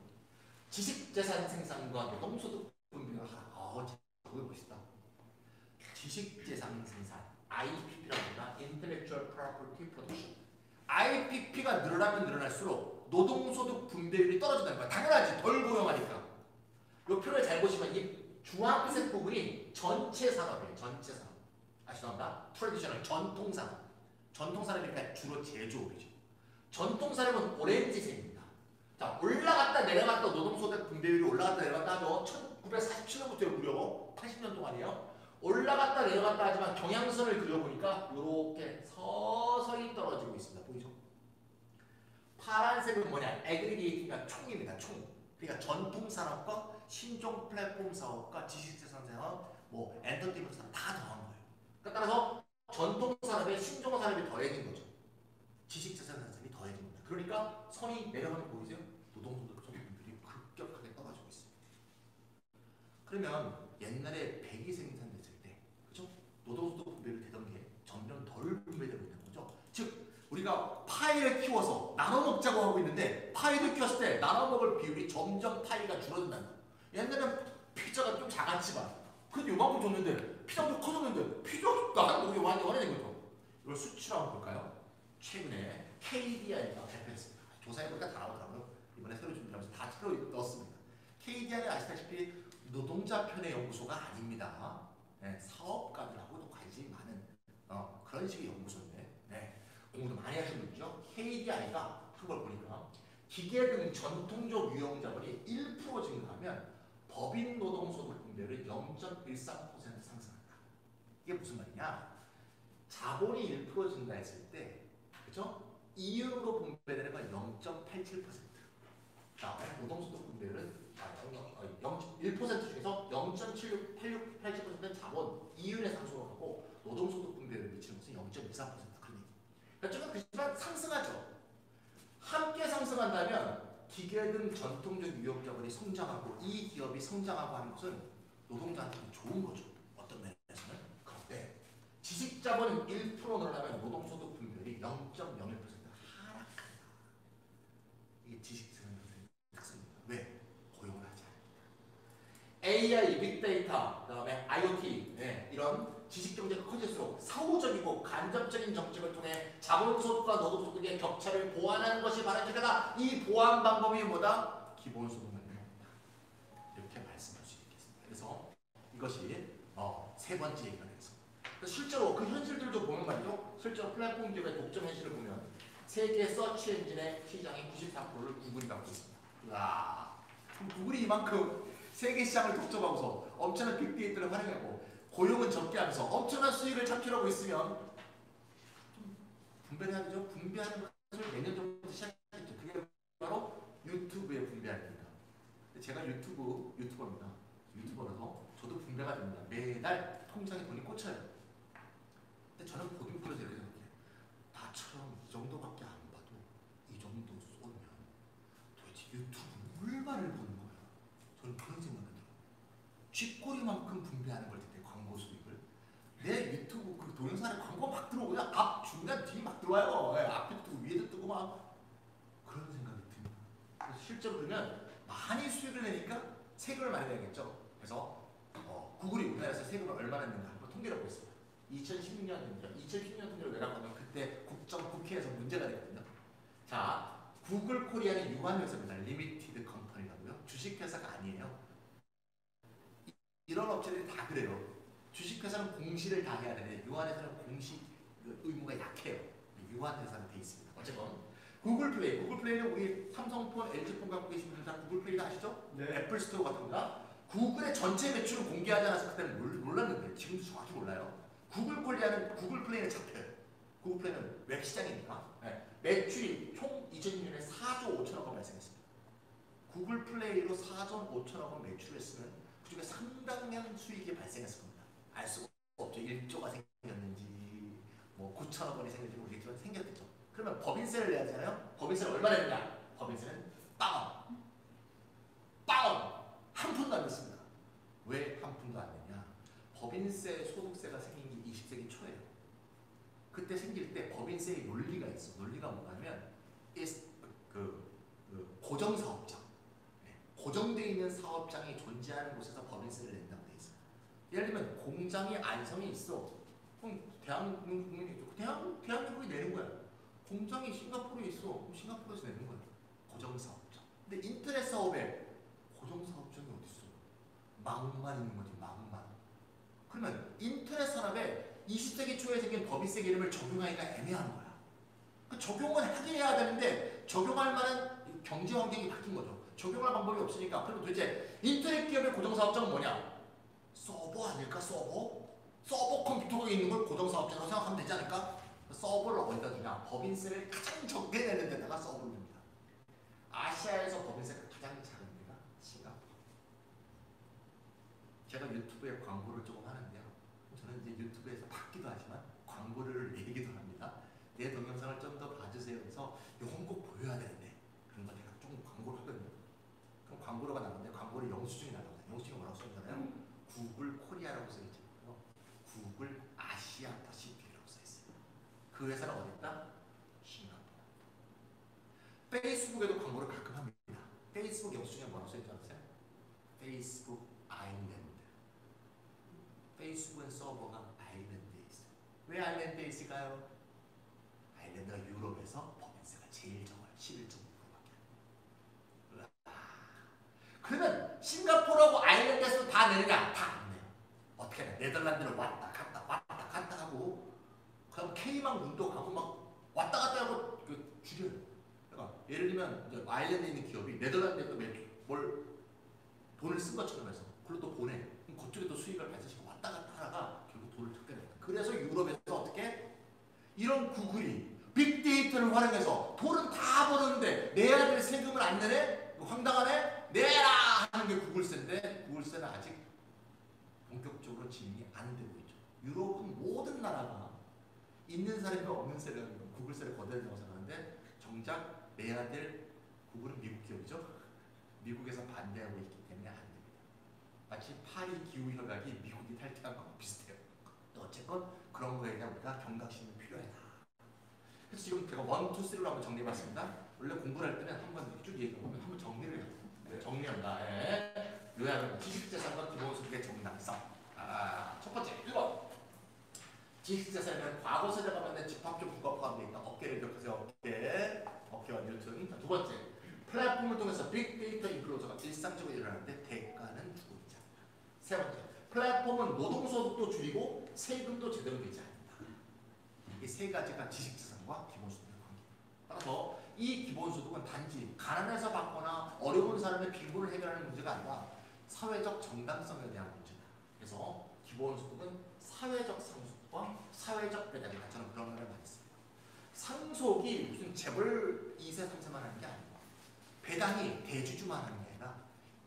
지식재산 생산과 노동소득 분배가 그거 멋있다. 지식재산 생산 IPP라고 합니다. Intellectual Property Production. IPP가 늘어나면 늘어날수록 노동소득 분배율이 떨어진다는 거야. 당연하지. 덜 고용하니까. 이 표를 잘 보시면 이 주황색 부분이 전체 산업이에요. 전체 산업. 아시나요? 트래디셔널 전통산업. 전통산업이니까 주로 제조업이죠. 전통산업은 오렌지색입니다. 자, 올라갔다 내려갔다 노동소득 분배율이 올라갔다 내려갔다 하죠. 1947년부터 무려 80년 동안이에요. 올라갔다 내려갔다 하지만 경향선을 그려보니까 이렇게 서서히 떨어지고 있습니다. 보이죠? 파란색은 뭐냐? 에그리게이트가 총입니다. 총. 그러니까 전통산업과 신종 플랫폼 사업과 지식재산 사업, 뭐 엔터테인먼트 사업 다 더한 거예요. 그러니까 따라서 전통산업에 신종산업이 더해진 거죠. 지식재산 산업이 더해진 겁니다. 그러니까 선이 내려가는 거 보이세요? 노동소득 소득분들이 급격하게 떨어지고 있습니다. 그러면 옛날에 백이 생산됐을 때, 그죠? 노동소득 분배를 되던 게 점점 덜 분배되고 있는 거죠. 즉 우리가 파이를 키워서 나눠 먹자고 하고 있는데 파이를 키웠을 때 나눠 먹을 비율이 점점 파이가 줄어든다는 거예요. 옛날에는 피자가 좀 작았지만 그래도 요만큼 줬는데 피자가 좀 커졌는데 피자가 나가는 게 완전 원해진 거죠. 이걸 수치로 한번 볼까요? 최근에 KDI가 발표했습니다. 조사해보니까 다 나오더라고요. 이번에 새로 준비하면서 다 새로 넣었습니다. KDI는 아시다시피 노동자 편의 연구소가 아닙니다. 네, 사업가들하고도 관심이 많은 그런 식의 연구소인데 네, 공부도 많이 하신 분이죠. KDI가 한 걸 보니까 기계 등 전통적 유형자본이 1% 증가하면 법인 노동소득 분배율이 0.13% 상승한다. 이게 무슨 말이냐? 자본이 1% 증가했을 때, 그죠? 이윤으로 분배되는 건 0.87%. 자, 노동소득 분배율은 1% 중에서 0.7687%는 자본, 이윤의 상승을 하고 노동소득 분배율을 미치는 것은 0.24%. 그런 얘기. 그러니까 조금 그렇지만 상승하죠. 함께 상승한다면 기계 등 전통적 유형자본이 성장하고 이 기업이 성장하고 하는 것은 노동자한테 좋은 거죠. 어떤 면에서는. 그런데 지식자본은 1% 늘어나면 노동소득 분배율이 0.01% 하락한다. 이게 지식자본의 특성입니다. 왜? 고용을 하지 않아요. AI, 빅데이터, 그다음에 IoT 이런 지식 경제가 커질수록 사후적이고 간접적인 정책을 통해 자본소득과 노동소득의 격차를 보완하는 것이 바람직하다. 이 보완 방법이 뭐다? 기본소득 만들어옵니다. 이렇게 말씀할 수 있겠습니다. 그래서 이것이 세 번째 얘기가 되겠습니다. 실제로 그 현실들도 보면 말이죠. 실제로 플랫폼 기업의 독점 현실을 보면 세계 서치 엔진의 시장의 94%를 구글이 갖고 있습니다. 와, 그럼 구글이 이만큼 세계 시장을 독점하고서 엄청난 빅데이터를 활용하고 고용은 적게 하면서 엄청난 수익을 창출하고 있으면 좀 분배를 해야 되죠. 분배하는 것을 내년 정도부터 시작했죠. 그게 바로 유튜브의 분배입니다. 제가 유튜버입니다. 유튜버라서 저도 분배가 됩니다. 매달 통장에 돈이 꽂혀요. 근데 저는 모든 분에서 이렇게 생각해요. 나처럼 이 정도밖에 안 봐도 이 정도 쏘면 도대체 유튜브 얼마를 버는 거야? 저는 그런 생각이 들어요. 쥐꼬리만큼 분배하는 걸 텐데 광고 수익을. 내 유튜브 그 동영상에 광고 막 들어오고 앞 중간 뒤 막 들어와요. 앞에도 뜨고 위에도 뜨고 막 그런 생각이 듭니다. 그래서 실제로 그러면 많이 수익을 내니까 세금을 많이 내야겠죠. 그래서 구글이 우리나라에서 세금을 얼마나 냈는가 한번 통계를 보겠습니다. 2016년 통계를 내라보면 그때 국회에서 문제가 됐거든요. 자, 구글 코리아는 유한회사입니다. 리미티드 컴퍼니라고요. 주식회사가 아니에요. 이런 업체들이 다 그래요. 주식회사는 공시를 다 해야 되는데 유한회사는 공시 의무가 약해요. 유한회사로 돼 있습니다. 어쨌건 구글플레이는 우리 삼성폰, LG폰 갖고 계신 분들 다 구글플레이 다 아시죠? 네. 애플 스토어 같은 거다. 구글의 전체 매출을 공개하지 않아서 그때는 몰랐는데 지금도 정확히 몰라요. 구글플레이는 잡혀요. 구글플레이는 웹시장이니까. 네. 매출이 총 2006년에 4조 5천억 원 발생했습니다. 구글플레이로 4조 5천억 원 매출을 했으면 그중에 상당한 수익이 발생했을 겁니다. 알 수가 없죠. 1조가 생겼는지 뭐 9천억 원이 생겼는지 모르겠지만 생겼겠죠. 그러면 법인세를 내야 되잖아요. 법인세를 얼마 냈냐? 법인세는 빵원. 한 푼도 안 냈습니다. 왜 한 푼도 안 냈냐? 법인세, 소득세가 생긴 게 20세기 초예요. 그때 생길 때 법인세의 논리가 있어. 논리가 뭐냐면 고정사업장, 고정되어 있는 사업장이 존재하는 곳에서 법인세를 낸다고 돼 있어요. 예를 들면 공장이 안성에 있어. 그럼 대한민국이 내는 거야. 공장이 싱가포르에 있어. 그럼 싱가포르에서 내는 거야. 고정사업장. 근데 인터넷 사업에 고정사업장이 어디 있어? 망만 있는 거지. 망만. 그러면 인터넷 산업에 20세기 초에 생긴 법인세 개념을 적용하기가 애매한 거야. 그 적용은 하긴 해야 되는데 적용할 만한 경제 환경이 바뀐 거죠. 적용할 방법이 없으니까. 그럼 도대체 인터넷 기업의 고정사업장은 뭐냐? 서버 아닐까? 서버 컴퓨터가 있는 걸 고정사업장으로 생각하면 되지 않을까? 서버를 어디다 두냐? 법인세를 가장 적게 내는 데다가 서버를 둡니다. 아시아에서 법인세가 가장 작은 데가 싱가포르. 제가 유튜브에 광고를 조금 하는데요. 저는 이제 유튜브에서 받기도 하지만 광고를 내기도 합니다. 내 동영상을 좀 더 봐주세요. 그래서 이건 꼭 보여야 되는데 그런 거 제가 조금 광고를 하거든요. 그럼 광고로가 나오는데 광고를 영수증이 나옵니다. 영수증이 뭐라고 써있잖아요. 구글 코리아라고 써있죠. 구글 아시아 퍼시픽이라고 써있어요. 그 회사는 어디 있다? 싱가포르. 페이스북에도 광고를 가끔 합니다. 페이스북 영수증에 뭐라고 써있지 않으세요? 페이스북 아일랜드. 페이스북은 서버가 아일랜드에 있어요. 왜 아일랜드에 있을까요? 아일랜드가 유럽에서 법인세가 제일 적어요. 11.5%밖에. 그러면 싱가포르하고 아일랜드에서 다 내느냐? 다 안 내요. 어떻게 해요? 네덜란드를 왔다 갔다 하고 그럼 K망 운도 가고 막 왔다 갔다 하고 줄여요. 그러니까 예를 들면 이제 아일랜드에 있는 기업이 네덜란드에 뭘 돈을 쓴 것처럼 해서 그걸 또 보내. 그럼 그쪽에 또 수익을 발생시키고 왔다 갔다 하다가 결국 돈을 적게 냅니다. 그래서 유럽에서 어떻게? 이런 구글이 빅데이터를 활용해서 돈은 다 벌었는데 내야 될 세금을 안 내네? 황당하네? 내라! 하는 게 구글세인데 구글세는 아직 본격적으로 진행이 안 되고 있죠. 유럽은 모든 나라가 있는 세금과 없는 세금, 구글세를 걷어야 된다고 생각하는데 정작 내야 될 구글은 미국 기업이죠. 미국에서 반대하고 있기 때문에 안 됩니다. 마치 파리 기후협약이 미국이 탈퇴한 거랑 비슷해요. 어쨌건 그런 거에 대한 우리가 경각심이 필요하다. 그래서 지금 제가 1, 2, 3로 한번 정리해봤습니다. 원래 공부를 할 때는 한번 쭉 얘기해보면 한번 정리를 해요. 정리한다. 요약은 지식재산과 기본소득의 정당성. 첫 번째 1번 지식재산에는 과거 세대가 만든 집합적 부가 포함되어 있다. 어깨를 기억하세요. 어깨와 뉴턴. 자, 두 번째, 플랫폼을 통해서 빅데이터 인클로저가 일상적으로 일어나는데 대가는 죽음이자. 세 번째, 플랫폼은 노동소득도 줄이고 세금도 제대로 내지 않는다. 이 세 가지가 지식재산과 기본소득의 관계입니다. 따라서 이 기본소득은 단지 가난해서 받거나 어려운 사람의 빈곤을 해결하는 문제가 아니라 사회적 정당성에 대한 문제다. 그래서 기본소득은 사회적 상속과 사회적 배당이다. 저는 그런 말을 많이 씁니다. 상속이 무슨 재벌 2세, 3세만 하는 게 아니고 배당이 대주주만 하는 게 아니라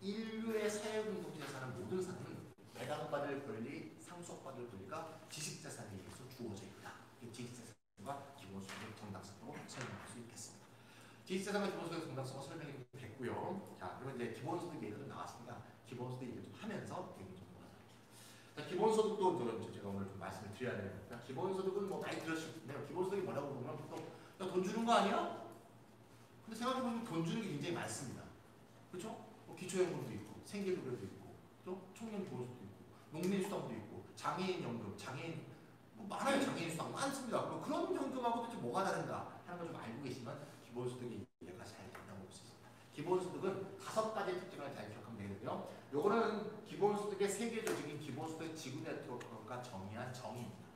인류의 사회공동체에 사는 모든 사람은 배당받을 권리, 상속받을 권리가 지식재산에 의해서 주어져 있다. 이게 지식재산과 기본소득의 정당성으로 설명할 수 있겠습니다. 지식재산과 기본소득의 정당성을 설명이 됐고요. 자, 그러면 이제 기본소득 얘기가 좀 나왔으니까 기본소득 얘기를 좀 하면서 얘기 좀 넘어가자. 자, 기본소득도 제가 오늘 좀 말씀을 드려야 되는 겁니다. 기본소득은 뭐 많이 들으실 텐데요. 기본소득이 뭐라고 보면 보통 돈 주는 거 아니야? 근데 생각해보면 돈 주는 게 굉장히 많습니다. 그렇죠? 뭐 기초연금도 있고 생계급여도 있고 또 청년보호소도 있고 농민수당도 있고 장애인연금, 장애인 뭐 많아요. 장애인수당 많습니다. 그런 현금하고 도대체 뭐가 다른가 하는 걸 좀 알고 계시면 기본소득이 이해가 잘 된다고 볼 수 있습니다. 기본소득은 5가지 특징을 잘 기억하면 되거든요. 요거는 기본소득의 세계 조직인 기본소득 지구 네트워크가 정의한 정의입니다.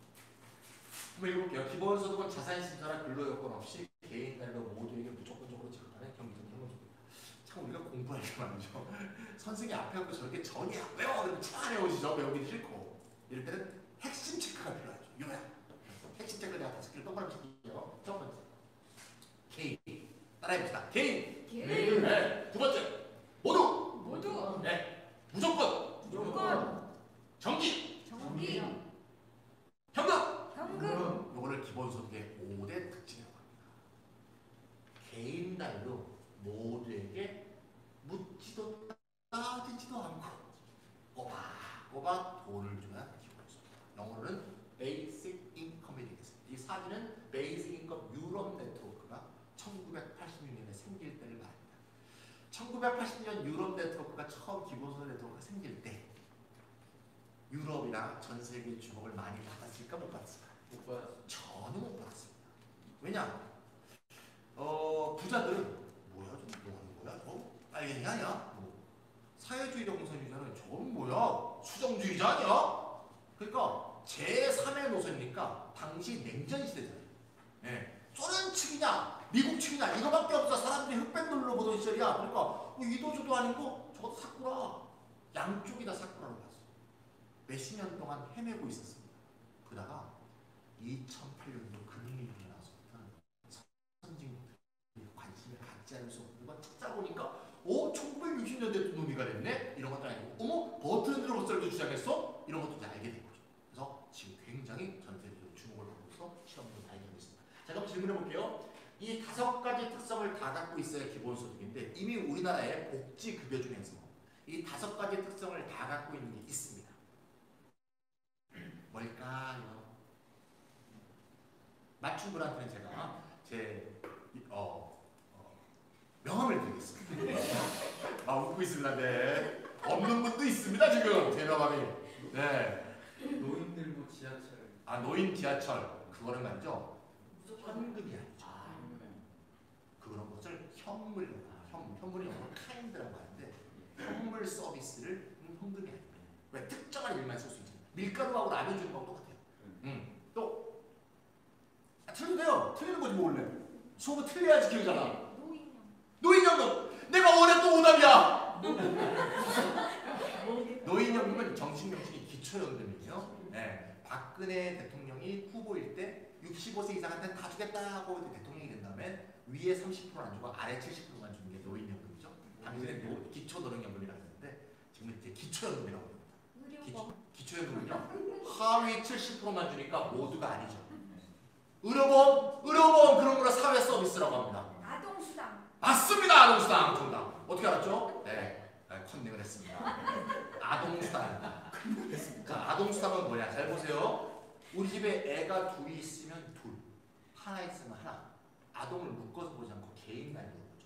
한번 읽어볼게요. 기본소득은 자산심사나 근로요건 없이 개인 단위로 모두에게 무조건적으로 지급하는 경제적 형식입니다. 참 우리가 공부할 때 말이죠. 선생님 앞에 갖고 저렇게 정의 안 배워! 그러면 차 안 해오시죠. 배우기 싫고. 이럴 때는 핵심 체크가 필요하죠. 요약. 핵심 체크 내가 5개를 똑바로 시킬게요. 첫 번째. 개인. 따라해봅시다. 개인. 네. 두 번째. 모두. 네. 무조건. 정기. 현금. 요거를 기본소득의 5대 특징이라고 합니다. 개인 단위로 모두에게 묻지도 따지지도 않고 꼬박꼬박 돈을 줘야 기본소득. 영어로는 베이직 인컴이 되겠습니다. 이 사진은 베이직 인컴 유럽 네트워크가 1986년에 생길 때를 말합니다. 1980년 유럽 네트워크가 처음 기본소득 네트워크가 생길 때 유럽이나 전 세계의 주목을 많이 받았을까 못 받았을까? 못 받았어요. 전혀 못 받았습니다. 왜냐? 부자들은 뭐야? 뭐 하는 거야? 빨갱이 아니야? 사회주의적 공산주의자는 저건 뭐야? 수정주의자 아니야? 그러니까 제3의 노선이니까 당시 냉전 시대잖아요. 네. 소련 측이냐 미국 측이냐 이거밖에 없어. 사람들이 흑백 눈으로 보던 시절이야. 그러니까 이도저도 아니고 저것도 사쿠라. 양쪽이 다 사쿠라로 봤어. 몇십 년 동안 헤매고 있었습니다. 그러다가 2008년도 금융위기가 나왔습니다. 선진국들이 관심을 갖지 않을 수 없는 걸 찾아보니까 1960년대 논의가 됐네? 이런 것도 아니고 버트랜드 러셀도 주장했어? 이런 것도 이제 알게 된 거죠. 그래서 지금 굉장히 전 세계적으로 주목을 받고 있어 시험도 많이 하고 있습니다. 자, 그럼 질문해 볼게요. 이 5가지 특성을 다 갖고 있어야 기본소득인데 이미 우리나라의 복지급여 중에서 이 5가지 특성을 다 갖고 있는 게 있습니다. 뭘까요? 맞춘 분한테는 제가 제 명함을 드리겠습니다. 웃고 있습니다. 네. 없는 분도 있습니다. 지금 제 명함이. 네. 노인들도 지하철. 노인 지하철. 그거는 말이죠. 현금이 아니죠. 그런 것을 현물이라고 합니다. 현물이 영어로 카인드라고 하는데 현물 서비스를 현금이 아닙니다. 왜? 특정한 일만 쓸 수 있잖아요. 밀가루하고 라면 주는 거랑 똑같아요. 또 틀려도 돼요. 틀리는 거지 뭐 원래. 수업은 틀려야지 기억잖아. 노인연금. 내가 원했던 오답이야. 노인연금은 정식 명칭이 기초연금이에요. 네. 박근혜 대통령이 후보일 때 65세 이상한테는 다 주겠다 하고 대통령이 된 다음에 위에 30%는 안 주고 아래 70%만 주는 게 노인연금이죠. 당시에 기초노령연금이라고 했는데 지금 이제 기초연금이라고 합니다. 기초연금은요 하위 70%만 주니까 모두가 아니죠. 의료보험 그런 거를 사회 서비스라고 합니다. 아동수당. 맞습니다. 아동수당 정답. 어떻게 알았죠? 네, 컨닝을 했습니다. 아동수당. 자, 아동수당은 뭐냐? 잘 보세요. 우리 집에 애가 둘이 있으면 둘, 하나 있으면 하나. 아동을 묶어서 보지 않고 개인 단위로 보죠.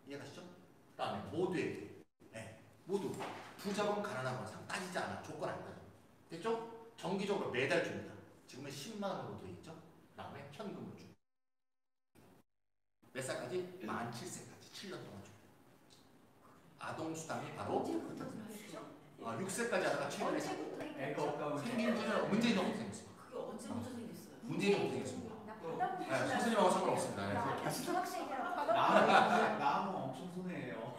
이해가시죠? 그다음에 모두에게. 네, 모두. 부자건 가난하건 상 따지지 않아. 조건 안 따져. 됐죠? 정기적으로 매달 줍니다. 지금은 10만 원으로 돼 있죠. 그다음에 현금으로 주고 몇 살까지? 만 7세까지 7년 동안 주고 아동 수당이 바로 언제부터 들어있죠? 6세까지 하다가 최근에 언제부터 애가 없다고 생긴 지는 문재인 정부 생겼습니다. 그게 언제부터 생겼어요? 문재인 정부 생겼습니다. 나 네, 선생님하고 상관없습니다. 네. 중학생이라고 나무 엄청 손해예요.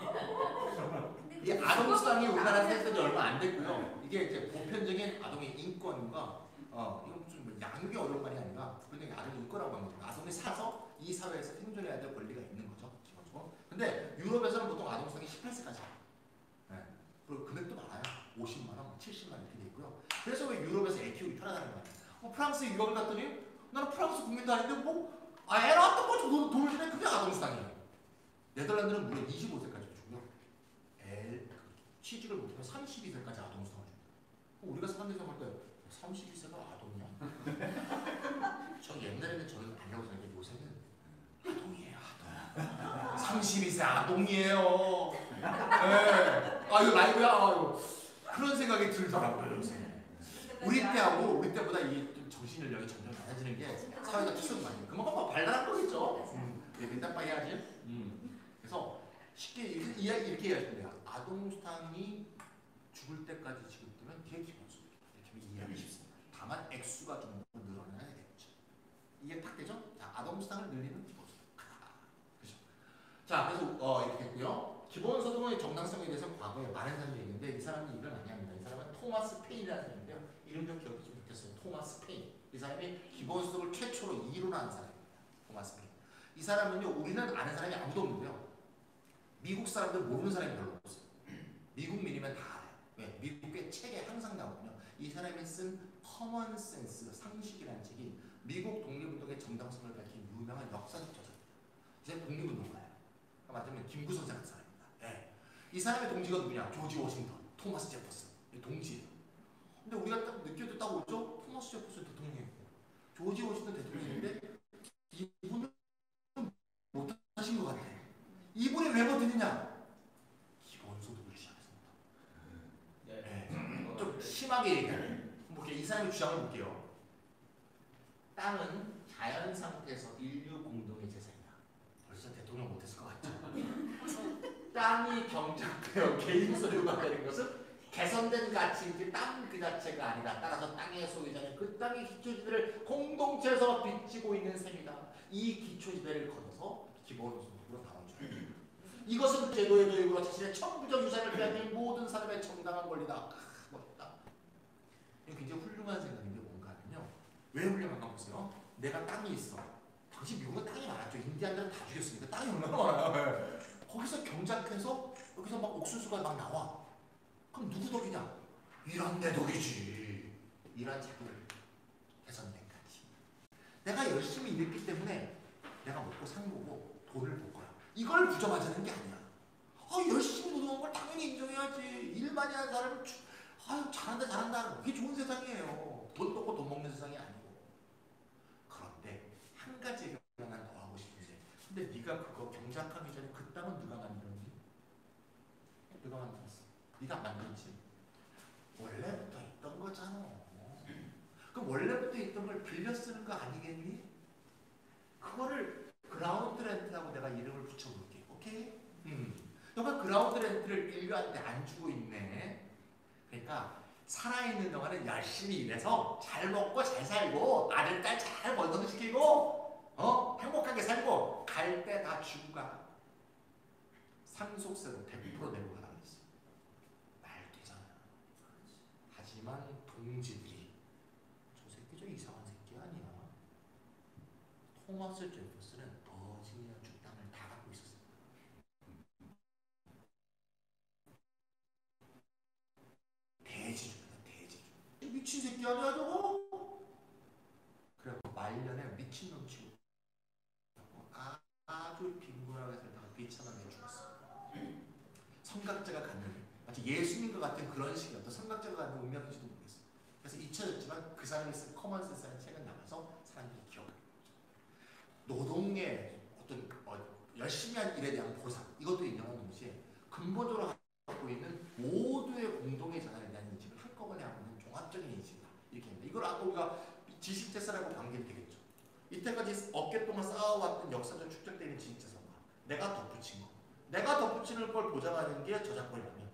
이 아동 수당이 우리나라에서 했던 지 얼마 안 됐고요. 이게 이제 보편적인 아동의 인권과 이건 좀 양육이 어려운 말이 아니라 보편적인 아동의 인권이라고 하는 거죠. 아동이 사서 이 사회에서 생존해야 될 권리가 있는 거죠. 기본적으로. 근데 유럽에서는 보통 아동 수당이 18세까지. 네. 그리고 금액도 많아요. 50만 원, 70만 원 이렇게 돼 있고요. 그래서 왜 유럽에서 애 키우기 편하다는 거예요. 프랑스 유럽을 갔더니 나는 프랑스 국민도 아닌데 애 낳았던 거 돈을 주네. 그게 아동 수당이에요. 네덜란드는 무려 25세까지 주고요. 취직을 못하면 32세까지 아동 수당을 줍니다. 우리가 사람들이 생각할 때 32세가 아동이야? 저 옛날에는 저는 아니라고 생각했는데 요새는 아동이에요. 아동. 32세 아동이에요. 네. 이거 라이브야. 이거. 그런 생각이 들더라고요 요새. 우리 때보다 이 정신연령이 점점 낮아지는 게 사회가 특성이 많이. 그만큼 발달한 거겠죠. 민다빠 해야지. 그래서 쉽게 이렇게 이해하시면 돼요. 아동 수당이 죽을 때까지 지급되면 그게 기본소득. 이렇게 이해하기 쉽습니다. 다만 액수가 좀 늘어나야 되겠죠. 이게 딱 되죠? 자, 아동 수당을 늘리는 기본소득. 그렇죠. 자, 그래서 이렇게 됐고요. 기본소득의 정당성에 대해서 과거에 많은 사람들이 있는데 이 사람이 일을 많이 합니다. 이 사람은 토마스 페인이라는 사람인데요. 이름 좀 기억했으면 좋겠어요. 토마스 페인. 이 사람이 기본소득을 최초로 이론한 사람입니다. 토마스 페인. 이 사람은요, 우리는 아는 사람이 아무도 없는데요. 미국 사람들 모르는 사람이 별로 없어요. 미국 민이면 다 알아요. 왜? 미국의 책에 항상 나오거든요. 이 사람이 쓴 커먼 센스, 상식이라는 책이 미국 독립운동의 정당성을 밝힌 유명한 역사적 저자입니다. 제 독립운동가예요. 맞으면 김구선 같은 사람입니다. 네. 이 사람의 동지가 누구냐? 조지 워싱턴, 토마스 제퍼슨. 동지예요. 근데 우리가 딱 느껴졌다고 오죠? 토마스 제퍼슨 대통령이에요. 조지 워싱턴 대통령인데 이분은 못하신 것 같아. 이분이 왜 버티느냐? 기본소득을 주장했습니다. 네. 좀 심하게 얘기하면 이 사람의 주장을 볼게요. 땅은 자연 상태에서 인류 공동의 재산이다. 벌써 대통령 못했을 것 같죠? 땅이 경작되어 개인 소유가 되는 것은 개선된 가치이지 땅 그 자체가 아니다. 따라서 땅의 소유자는 그 땅의 기초지대를 공동체에서 빚지고 있는 셈이다. 이 기초지대를 걷어서 기본소득으로 나눠줘요. 이것은 제도의 도입으로 자신의 천부적 유산을 빼앗긴 모든 사람의 정당한 권리다. 멋있다. 이거 굉장히 훌륭한 생각인데 뭔가 하면요. 왜 훌륭한가 보세요. 내가 땅이 있어. 당시 미국은 땅이 많았죠. 인디안들은 다 죽였으니까 땅이 얼마나 많아요. 거기서 경작해서 여기서 막 옥수수가 막 나와. 그럼 누구 덕이냐? 이런 내 덕이지. 이런 제도를 개선된 가치. 내가 열심히 일했기 때문에 내가 먹고 산 거고 돈을 벌 거야. 이걸 부정하자는 게 아니야. 열심히 노동한 걸 당연히 인정해야지. 일 많이 하는 사람은 잘한다. 그게 좋은 세상이에요. 돈 벌고 돈 먹는 세상이 아니고. 그런데 한 가지 난 더 하고 싶은데 근데 네가 그거 경작하기 전에 그 땅은 누가 만들었니? 누가 만들었어? 네가 만들었지. 원래부터 있던 거잖아. 그럼 원래부터 있던 걸 빌려 쓰는 거 아니겠니? 그거를 그라운드 렌트라고 내가 이름을 붙여볼게. 오케이? 너가 그라운드 렌트를 인류한테 안 주고 있네. 그러니까 살아있는 동안은 열심히 일해서 잘 먹고 잘 살고 아들 딸 잘 번성시키고 행복하게 살고 갈 때 다 주고 가. 상속세로 100% 내고 가라고 했어. 말 되잖아. 하지만 동지들이 저 새끼 저 이상한 새끼 아니야. 토마스 제퍼슨은 버지니아 주 땅을 다 갖고 있었어요. 대지주입니다. 대지주. 미친 새끼 아니야 저거? 그래갖고 말년에 미친놈 치고 아주 빈곤하게 살다가 비참하게 죽었어. 성각자가 갖는 마치 예수님과 같은 그런 식의 어떤 성각자가 갖는 운명인지도 모르겠어. 그래서 잊혀졌지만 그 사람이 쓴 커먼센스라는 책은 남아서 사람들이 기억하는 거죠. 노동의 어떤 열심히 한 일에 대한 보상 이것도 인정하는 동시에 근본적으로 갖고 있는 모두의 공동의 자산에 대한 인식을 한꺼번에 하고 있는 종합적인 인식이다. 이렇게 합니다. 이걸 아까 우리가 지식재산하고 관계는 되겠죠. 이때까지 어깨 동안 쌓아왔던 역사적 축적되어 있는 지식재산과 내가 덧붙인 거, 내가 덧붙이는 걸 보장하는 게 저작권이라면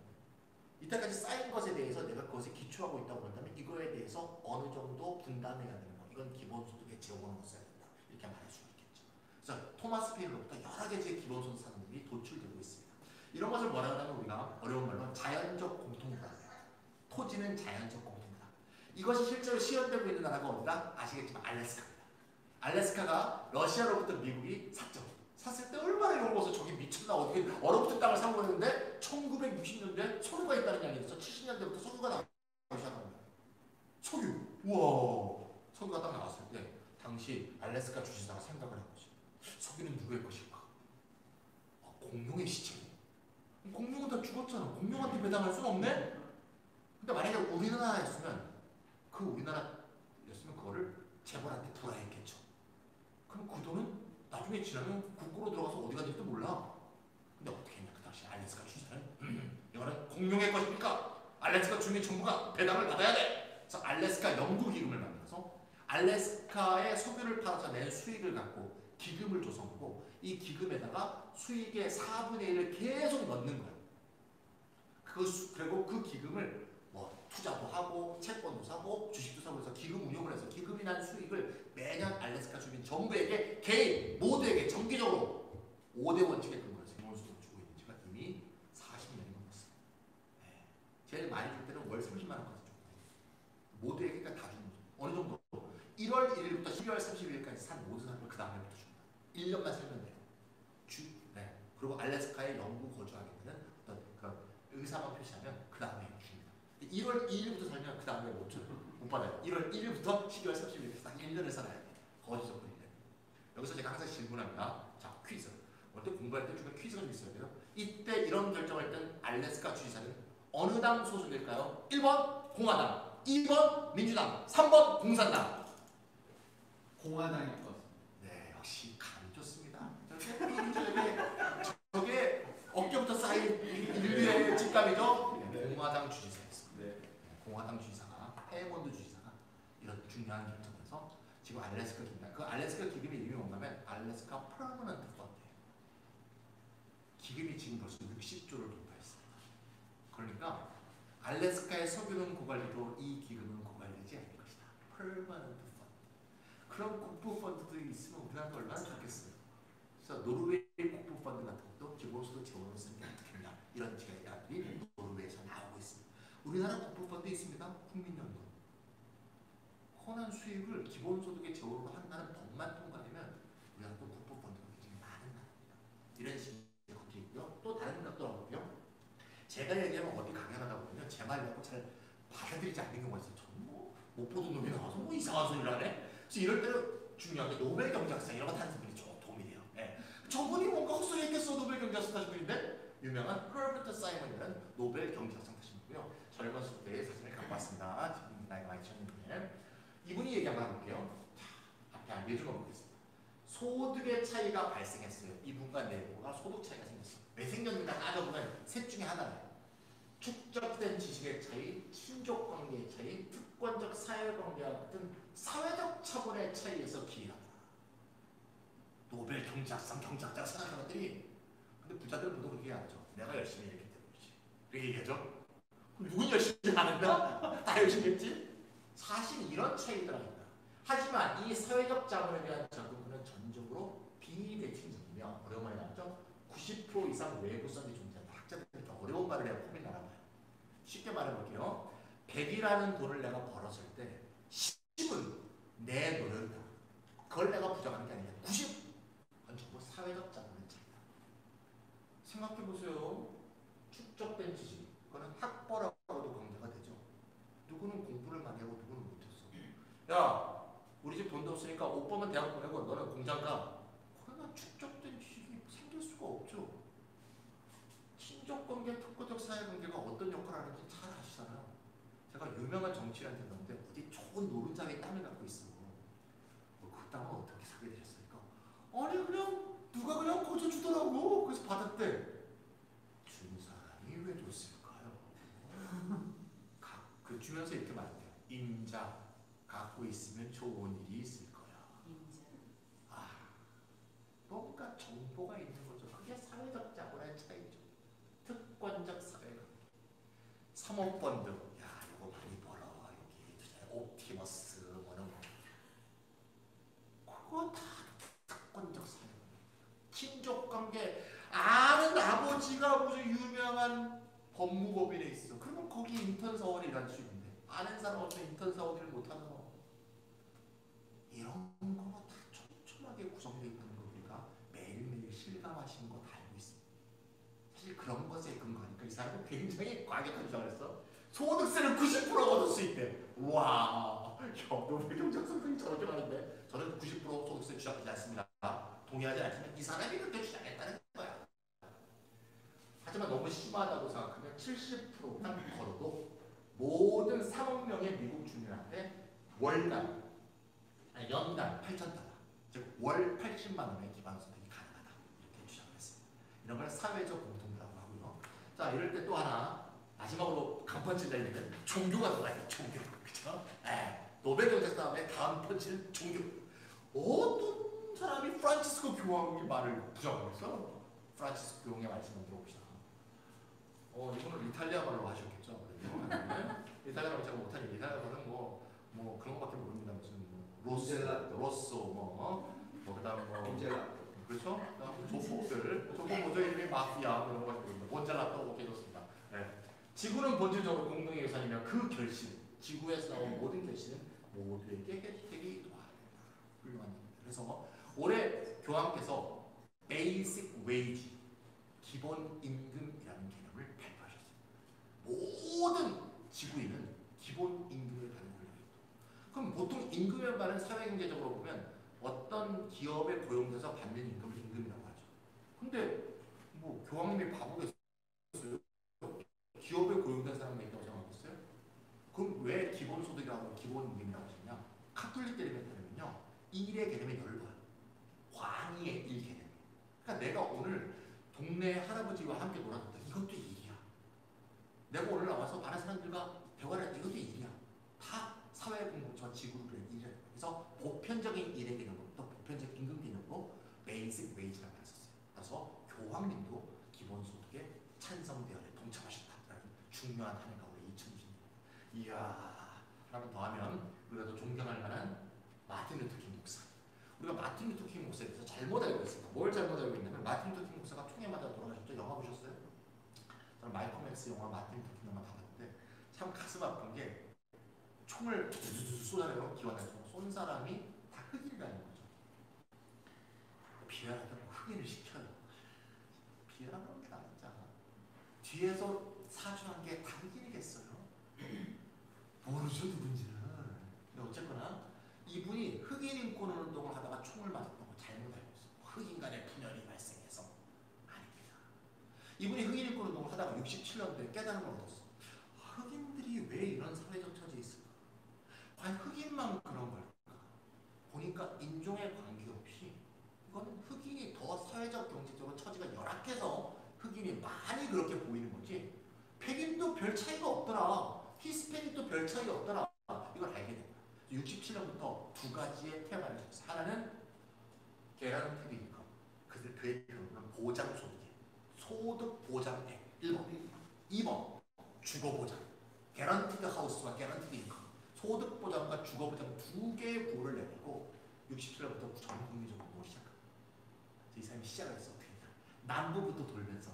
이때까지 쌓인 것에 대해서 내가 그것에 기초하고 있다고 한다면 이거에 대해서 어느 정도 분담해야 되는 거, 이건 기본소득의 재원으로 써야 된다, 이렇게 말할 수가 있겠죠. 그래서 토마스 페인로부터 여러 개의 기본소득 사람들이 도출되고 있습니다. 이런 것을 뭐라고 하면 우리가 어려운 말로 자연적 공통부다. 토지는 자연적 공통부다. 이것이 실제로 시연되고 있는 나라가 어디다? 아시겠지만 알래스카입니다. 알래스카가 러시아로부터 미국이 샀죠. 샀을 때 얼마나 이런 것을 저기 미쳤나 어떻게 얼어붙은 땅을 사고 있는데 1960년대 석유가 있다는 이야기를 해서 70년대부터 석유가 나오기 시작한 거예요. 석유. 우와. 석유가 딱 나왔을 때 당시 알래스카 주지사가 생각을 한 거죠. 석유는 누구의 것일까? 공룡의 시체. 공룡은 다 죽었잖아. 공룡한테 배당할 수는 없네? 근데 만약에 우리나라였으면 우리나라였으면 그거를 재벌한테 불화했겠죠. 그럼 그 돈은 나중에 지나면 국고로 들어가서 어디 갔는지도 몰라. 근데 어떻게 했냐 그 당시 알래스카 주지사는 이거는 공룡의 것입니까? 알래스카 주민 정부가 배당을 받아야 돼. 그래서 알래스카 연구기금을 만들어서 알래스카의 석유를 팔아서 낸 수익을 갖고 기금을 조성하고 이 기금에다가 수익의 4분의 1을 계속 넣는 거예요. 그리고 그 기금을 뭐 투자도 하고 채권도 사고 주식도 사고 해서 기금 운용을 해서 기금이 난 수익을 매년 알래스카 주민 전부에게 개인 모두에게 정기적으로 5대 원칙에 근거해서 기본소득을 주고 있는 지가 이미 40년이 넘었어요. 네. 제일 많이 줄 때는 월 30만 원까지 줬거든요. 모두에게 다 주는 거죠. 어느 정도 1월 1일부터 12월 31일까지 산 모든 사람을 그 다음에부터 줍니다. 1년만 살면 돼요. 네. 그리고 알래스카에 영구 거주하게 되는 어떤 그런 의사만 표시하면 그 다음에 줍니다. 1월 2일부터 살면 그 다음에 못 줘요. 못 받아요. 1월 1일부터 12월 30일까지 딱 1년을 살아야 돼요. 거주적 권리를. 여기서 제가 항상 질문합니다. 자, 퀴즈. 어때 공부할 때 중에 퀴즈가 좀 있어야 돼요. 이때 이런 결정을 했던 알래스카 주지사는 어느 당 소속일까요? 1번 공화당, 2번 민주당, 3번 공산당. 공화당일 것 같습니다. 네, 역시 감이 좋습니다. 저게 어깨부터 쌓인 인류의 직감이죠. 네, 공화당 주지사였습니다. 네. 공화당 주지사가 해먼드 주지사가 이런 중요한 결정에서 지금 알래스카 기금, 그 알래스카 기금의 이름이 뭔가면 알래스카 퍼머넌트 펀드예요. 기금이 지금 벌써 60조를 돌파했습니다. 그러니까 알래스카의 석유는 고갈돼도 이 기금은 고갈되지 않을 것이다. 퍼머넌트 펀드. 그런 국부 펀드들이 있으면 우리나라도 얼마나 좋겠어요. 그래서 노르웨이 국부 펀드 같은 것도 기본소득 재원으로 쓰는 게 어떻겠냐 이런 제안들이 노르웨이에서 나오고 있습니다. 우리나라 국부 펀드 있습니다. 국민연금. 헌한 수익을 기본소득의 재원으로 한다는 법만 통과되면 우리나라도 국부 펀드가 굉장히 많은 나라입니다. 이런 식의 것도 있고요. 또 다른 것도 나오고요. 제가 얘기하면 어디 강연하다 보면 제 말 갖고 잘 받아들이지 않는 경우가 있어요. 저는 못 보던 놈이 나와서 이상한 소리를 하네. 그래서 이럴 때는 중요한 게 노벨 경제학상 이런 거 타는 분이 좀 도움이 돼요. 네. 저분이 뭔가 헛소리 했겠어. 노벨 경제학상 타신 분인데 유명한 허버트 사이먼이라는 노벨 경제학상 타신 분이고요. 젊었을 때의 사진을 갖고 왔습니다. 지금 나이가 많이 쳤는데 이분이 얘기 한번 해볼게요. 자, 앞에 알게 좀 해보겠습니다. 소득의 차이가 발생했어요. 이분과 내부가 소득 차이가 생겼어요. 왜 생겼는가 따져보면 셋 중에 하나예요. 축적된 지식의 차이, 친족 관계의 차이, 특권적 사회관계와 같은 사회적 차원의 차이에서 기인하다. 노벨 경제학상 경제학자가 생각하는 것들이 근데 부자들은 보통 그렇게 얘기하죠. 내가 열심히 했기 때문이지. 그렇게 얘기하죠. 그럼 누군 열심히 안 한다? 다 열심히 했지? 사실 이런 차이들이 있다. 하지만 이 사회적 자본에 대한 적응은 전적으로 비대칭적이며 어려운 말이 나왔죠. 90% 이상 외부성이 존재한다. 학자들이 이렇게 어려운 말을 해야 고민을 알아봐요. 쉽게 말해볼게요. 100이라는 돈을 내가 벌었을 때 10은 내 노력이다. 그걸 내가 부정하는 게 아니라 90. 그건 전부 사회적 자본의 차이다. 생각해보세요. 축적된 지식. 그거는 학벌하고도 관계가 되죠. 누구는 공부를 많이 하고 누구는 못했어. 야, 우리 집 돈도 없으니까 오빠만 대학 보내고 너는 공장 가. 그러나 축적된 지식이 생길 수가 없죠. 친족관계, 특권적 사회관계가 어떤 역할을 하는지 잘 아시잖아요. 제가 유명한 정치인한테 갔는데 어디 좋은 노른자에 땅을 갖고 있어. 그 땅을 어떻게 사게 되셨습니까? 아니 그냥 누가 그냥 거저주더라고. 그래서 받았대. 준 사람이 왜 줬을까요? 그 주면서 이렇게 말해요. 인자 갖고 있으면 좋은 일이 있을 거야. 인증. 뭔가 정보가 있는 거죠. 그게 사회적 자본의 차이죠. 특권적 사회관계. 사모펀드, 야 이거 많이 벌어. 여기 투자해. 옵티머스 뭐는 그거 다 특권적 사회관계. 친족관계. 아는 아버지가 무슨 유명한 법무법인에 있어. 그러면 거기 인턴 사원이 일할 수 있는데 아는 사람 없으면 인턴 사원 일을 못하는 거. 이런 거 다 촘촘하게 구성되어 있는 거 우리가 매일매일 실감하시는 거 다 알고 있습니다. 사실 그런 것에 근거하니까 이 사람은 굉장히 과격한 주장을 했어. 소득세를 90% 얻을 수 있대. 와, 노벨 경제학 선생님이 저렇게 말하는데 저는 90% 소득세 주장하지 않습니다. 동의하지 않지만 이 사람이 그렇게 주장했다는 거야. 하지만 너무 심하다고 생각하면 70%만 걸어도 모든 3억 명의 미국 주민한테 월간 연간 8,000달러, 즉 월 80만 원의 기반소득이 가능하다. 이렇게 주장을 했습니다. 이런 걸 사회적 공통이라고 하고요. 자, 이럴 때 또 하나 마지막으로 간판치자 있는 종교가 들어가요. 종교, 그렇죠? 노벨 경제학 다음에 다음 펀치는 종교. 어떤 사람이 프란치스코 교황의 말을 부정하겠어? 프란치스코 교황의 말씀을 들어봅시다. 이분은 이탈리아 말로 하셨겠죠? 이탈리아 말 제가 못하니 이탈리아 말은 뭐 그런 것밖에 모릅니다. 무슨 로쏘 그다음 그렇죠? 조폭 모조 이름이 마피아 이런 거 모릅니다. 몬젤라또 오케이 좋습니다. 네. 지구는 본질적으로 공동의 유산이며 그 결실, 지구에서 나온 모든 결실은 모두에게 혜택이 도와야 된다. 훌륭한 일입니다. 그래서 올해 교황께서 베이직 웨이지, 기본 임금이라는 개념을 발표하셨습니다. 모든 지구인은 기본 임금을 받는 권리가 있다. 그럼 보통 임금이라는 말은 사회경제적으로 보면 어떤 기업에 고용돼서 받는 임금을 임금이라고 하죠. 근데 뭐 교황님이 바보겠어요? 기업에 고용된 사람이 있다고 생각하겠어요? 그럼 왜 기본소득이라고 기본 임금이라고 하시냐? 카톨릭들에 따르면요, 일의 개념이 넓어요. 광의의 일 개념. 그러니까 내가 오늘 동네 할아버지와 함께 놀았다. 이것도 일이야. 내가 오늘 나와서 많은 사람들과 대화를 했다. 이것도 일이야. 다 사회 공부, 저 지구를 일이야. 그래서 보편적인 일의 개념으로 또 보편적 임금 개념으로 베이직 웨이지라고 했었어요. 그래서 교황님도 기본소득에 찬성대열에 동참하셨다라는 중요한 한 해가 올해 2020년. 이야, 하나 더 하면 우리가 더 존경할 만한 마틴 루터 킹 목사. 우리가 마틴 루터 킹 목사에 대해서 잘못 알고 있습니다. 뭘 잘못 알고 있냐면 마틴 루터 킹 목사가 총에 맞아 돌아가셨죠. 영화 보셨어요? 저는 말콤 엑스 영화, 마틴 루터 킹 영화 다 봤는데 참 가슴 아픈 게 총을 쏘잖아요. 기관에서 쏜 사람이 다 흑인이라는 거죠. 비열하게 흑인을 시켜요. 비열한 건 나갔잖아. 뒤에서 사주한 게 다 흑인이겠어요? 모르죠 누군지는. 근데 어쨌거나 이분이 흑인 인권 운동을 하다가 총을 맞았다고 잘못 알고 있어요. 흑인 간의 분열이 발생해서 아닙니다. 이분이 흑인 인권 운동을 하다가 67년도에 깨달음을 얻었어. 흑인들이 왜 이런 사회적 처지에 있을까? 과연 흑인만 그런 걸까? 보니까 인종에 관계없이 이거는 흑인이 더 사회적 경제적으로 처지가 열악해서 흑인이 많이 그렇게 보이는 거지. 백인도 별 차이가 없더라. 히스패닉도 별 차이가 없더라. 이걸 알게 된 거야. 67년부터 두 가지의 테마를 줬어요. 하나는 개런티드 인컴. 그의 결론은 보장소득이에요. 소득보장액 1번. 2번 주거보장. 개런티드 하우스와 개런티드 인컴. 소득보장과 주거보장 두 개의 부를 내고 67년부터 전 국민적으로 운동을 시작합니다. 이 사람이 시작을 해서 어떻게 했냐. 남부부터 돌면서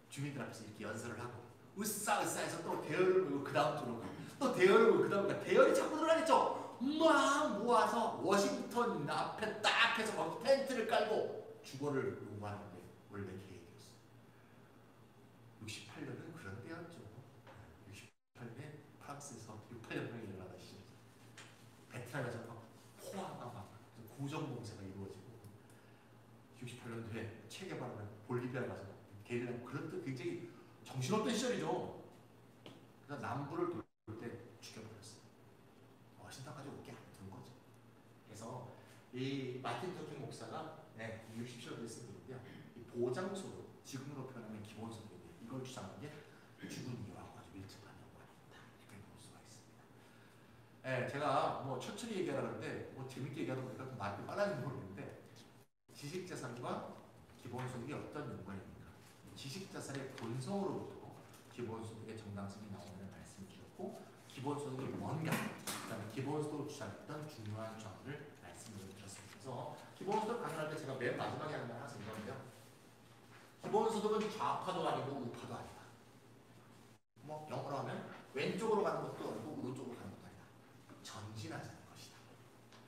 주민들 앞에서 이렇게 연설을 하고 으쌰으쌰해서 또 대열을 몰고 그 다음 쪽으로 가고 또 대열을 몰고 그 다음 가. 대열이 자꾸 늘어나겠죠. 막 모아서 워싱턴 앞에 딱 해서 거기 텐트를 깔고 주거를 요구하는데 원래 계획이었어요. 68년은 그런 때였죠. 68년에 프랑스에서 68년에 일어나다 시작했어요. 베트남에서 막 포화가 막 구정공세가 이루어지고 68년도에 체게바라는 볼리비아에 가서 게릴라 그런 굉장히 정신없던 시절이죠. 그래서 남부를 돌 때 죽여버렸어요. 워싱턴까지 오게 안 둔 거죠. 그래서 이 마틴 루터 킹 목사가 67년도에 쓴 글인데요. 이 보장소득, 지금으로 표현하면 기본소득인데 이걸 주장하는 게 죽은 이유하고 아주 밀접한 연관이 있다. 이렇게 볼 수가 있습니다. 예, 제가 뭐 천천히 얘기하라는데 뭐 재밌게 얘기하다 보니까 좀 말이 빨라지는 모르겠는데 지식자산과 기본소득이 어떤 연관입니까? 지식자산의 본성으로부터 기본소득의 정당성이 나오는 말씀을 드렸고 기본소득이 뭔가 그다음에 기본소득을 주장했던 중요한 점을 말씀을 드렸습니다. 그래서 기본소득 강의할 때 제가 맨 마지막에 하는 말 항상 이건데요. 기본소득은 좌파도 아니고 우파도 아니다. 뭐 영어로 하면 왼쪽으로 가는 것도 아니고 오른쪽으로 가는 것도 아니다. 전진하자는 것이다.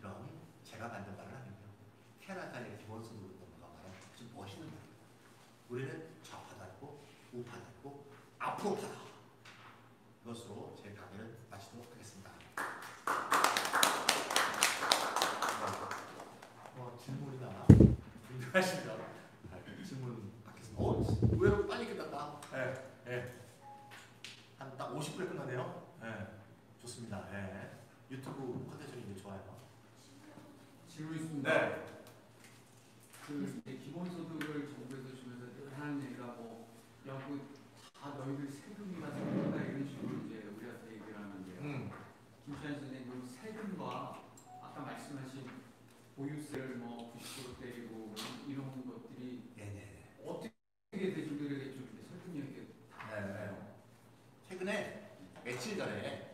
이런 제가 만든 말을 하면요. 캐나다의 기본소득을 넘어가 말하는 좀 멋있는 말입니다. 우리는 좌파도 아니고 우파도 아니고 앞으로파다. 이것으로 제 강의를 마치도록 하겠습니다. 질문이나 궁금하시면 질문 받겠습니다. 의외로 빨리 끝났다. 한 딱 50분에 끝나네요. 좋습니다. 유튜브 컨텐츠는 좋아요. 질문 있습니다. 네. 그 이제 기본소득을 정부에서 주면서 늘 하는 얘기가 뭐 야구 다 너희들 세금이 가지고다 이런 식으로 이제 우리한테 얘기를 하는데요. 김시환 선생님 그 세금과 아까 말씀하신 보유세를 뭐 90% 때리고 이런 것들이 네네. 어떻게 대중들에게 좀 설득력 있게 최근에 며칠 전에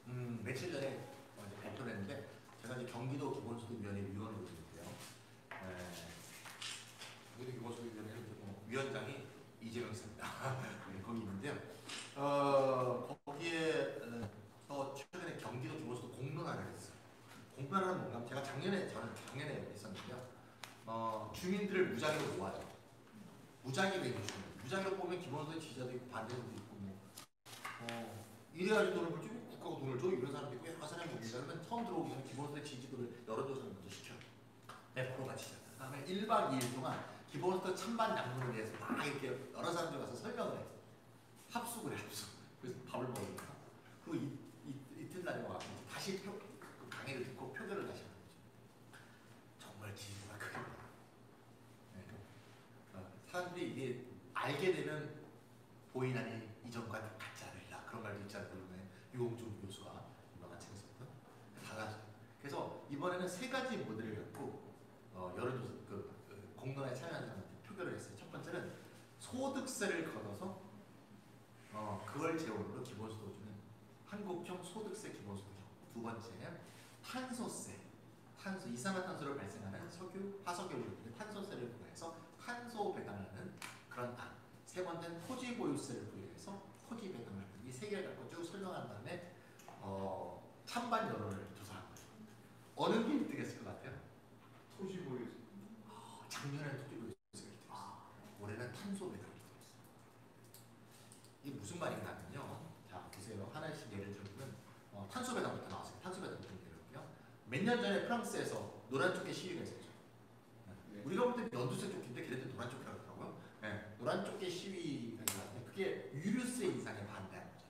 이제 발표를 했는데 제가 이제 경기도 기본소득위원회 위원으로 있는데요. 경기도 기본소득위원회는 뭐 위원장이 이재명 씨입니다. 거기 있는데요. 거기에서 최근에 경기도 기본소득 공론화를 했어요. 공론화는 뭔가 저는 작년에 있었는데요. 주민들을 무작위로 모아요. 무작위 매기주는 무작위로 보면 기본소득 지지자도 있고 반대도 있고 이래야지 돈을 벌지 국가가 돈을 줘 이런 사람도 있고 여러 사람이 옵니다. 그러면 처음 들어오기 전에 기본소득 지지도를 여론조사를 먼저 시켜요. 100%가 지지자. 그 다음에 1박 2일 동안 기본소득 찬반 양분에 대해서 막 이렇게 여러 사람들이 와서 설명을 해. 합숙을 해, 합숙. 그래서 밥을 먹으니까. 그리고 이튿날에 와서 다시 강의를 듣고 표결을 다시 하는 거죠. 정말 지지가 크게 사람들이 이게 알게 되면 보이나니 이전과 같지 않으리라 그런 말도 있잖아요. 유홍준 교수가 유명한 책에 썼던 다 같이. 그래서 이번에는 세 가지 모델을 갖고 여론조사 공론화에 참여한 사람한테 표결을 했어요. 첫 번째는 소득세를 걷어서 그걸 재원으로 기본소득을 주는 한국형 소득세 기본소득형. 두 번째는 탄소세, 이산화탄소를 발생하는 석유, 화석연료들의 탄소세를 부과해서 탄소 배당을 하는 그런 안. 세 번째는 토지 보유세를 부여해서 토지 배당을 하는 이 세 개를 갖고 쭉 설명한 다음에 찬반 여론을 조사한 거예요. 어느 게 1등했을 것 같아요? 토지 보유세. 작년에는 토지 보유세가 1등했어요. 올해는 탄소 배당이 1등했어요. 이게 무슨 말인가면요. 자 보세요. 하나씩 예를 들면 탄소 배당부터 나왔어요. 탄소 배당부터 얘기해볼게요. 몇 년 전에 프랑스에서 노란 조끼 시위가 있었죠. 우리가 볼 때 연두색 조끼인데 걔네들 노란 조끼라고 하더라고요. 노란 조끼 시위가 있었는데 그게 유류세 인상에 반대하는 거죠.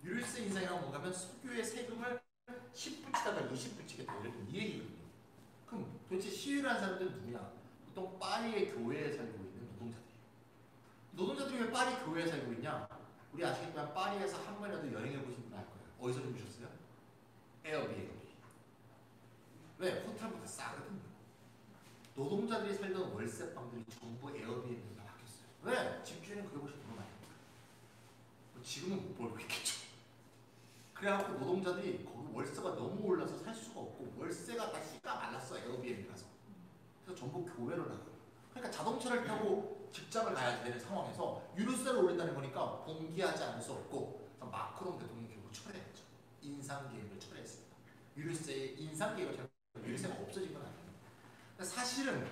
유류세 인상이라고 뭔가 하면 석유의 세금을 10붙이다가 20붙이게 되는 이 얘기거든요. 그럼 도대체 시위를 한 사람들은 누구냐? 보통 파리의 교회에 살고 있는 노동자들이에요. 노동자들이 왜 파리 교회에 살고 있냐? 우리 아시겠지만 파리에서 한 번이라도 여행해 보신 분 알 거예요. 어디서 주무셨어요? 에어비앤비. 왜? 호텔보다 싸거든요. 노동자들이 살던 월세방들이 전부 에어비앤비가 바뀌었어요. 왜? 집주인은 그게 훨씬 더 많이 벌어요. 지금은 못 벌고 있겠죠. 그래갖고 노동자들이 거기 월세가 너무 올라서 살 수가 없고 월세가 다 씨가 말랐어 에어비앤비라서. 그래서 전부 교회로 나가요. 그러니까 자동차를 타고 직장을 가야 되는 상황에서 유류세를 올린다는 거니까 공개하지 않을 수 없고 마크롱 대통령이 결국 철회했죠. 인상 계획을 철회했습니다. 유류세의 인상 계획을 유류세가 없어진 건 아니에요. 사실은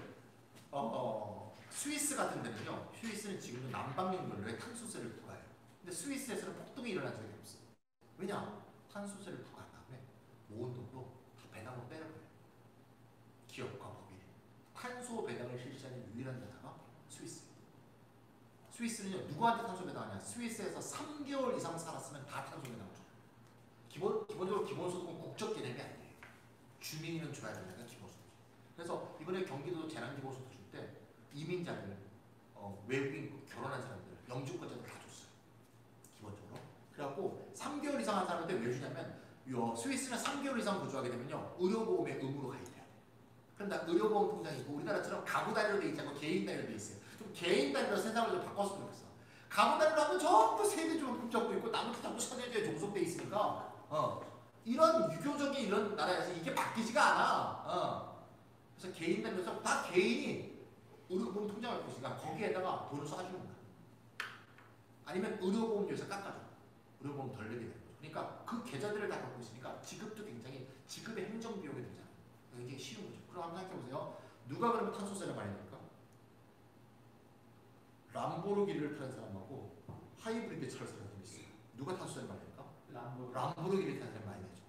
스위스 같은 데는요. 스위스는 지금도 난방용 연료에 탄소세를 부과해요. 근데 스위스에서는 폭등이 일어난 적이 없어요. 왜냐? 탄소세를 부과한 다음에 모은 돈도 다 배당으로 빼는 거예요. 기업과 법인이. 탄소 배당을 실시하는 유일한 나라가 스위스. 스위스는요. 누구한테 탄소 배당하냐? 스위스에서 3개월 이상 살았으면 다 탄소 배당을 줘요. 기본적으로 기본소득은 국적 개념이 아니에요. 주민이면 줘야 되는 게 기본소득. 그래서 이번에 경기도 재난기본소득 줄 때 이민자들, 외국인 결혼한 사람들, 영주권자들 다 줬어요. 기본적으로. 그래갖고 3개월 이상 한 사람한테 왜 주냐면 스위스는 3개월 이상 거주하게 되면요 의료보험에 의무로 가입해야 돼. 그럼 나 의료보험 통장이 있고 우리나라처럼 가구 단위로 돼 있지 않고 개인 단위로 돼 있어요. 좀 개인 단위로 세상을 좀 바꿨으면 좋겠어. 가구 단위로 하면 전부 세대적으로 붙잡고 있고 나머지 전부 사대주에 종속돼 있으니까 이런 유교적인 이런 나라에서 이게 바뀌지가 않아. 그래서 개인 단위로서 다 개인이 의료보험 통장을 갖고 있으니까 거기에다가 돈을 쏴주는 거야. 아니면 의료보험료에서 깎아줘. 의료보험 덜 내게 되는 거죠. 그러니까 그 계좌들을 다 갖고 있으니까 지급도 굉장히 지급의 행정비용이 들잖아. 굉장히 쉬운 거죠. 그럼 한번 생각해보세요. 누가 그러면 탄소세를 많이 낼까? 람보르기니를 타는 사람하고 하이브리드 차를 타는 사람이 있어요. 누가 탄소세를 많이 낼까? 람보르기니 타는 사람이 많이 내죠.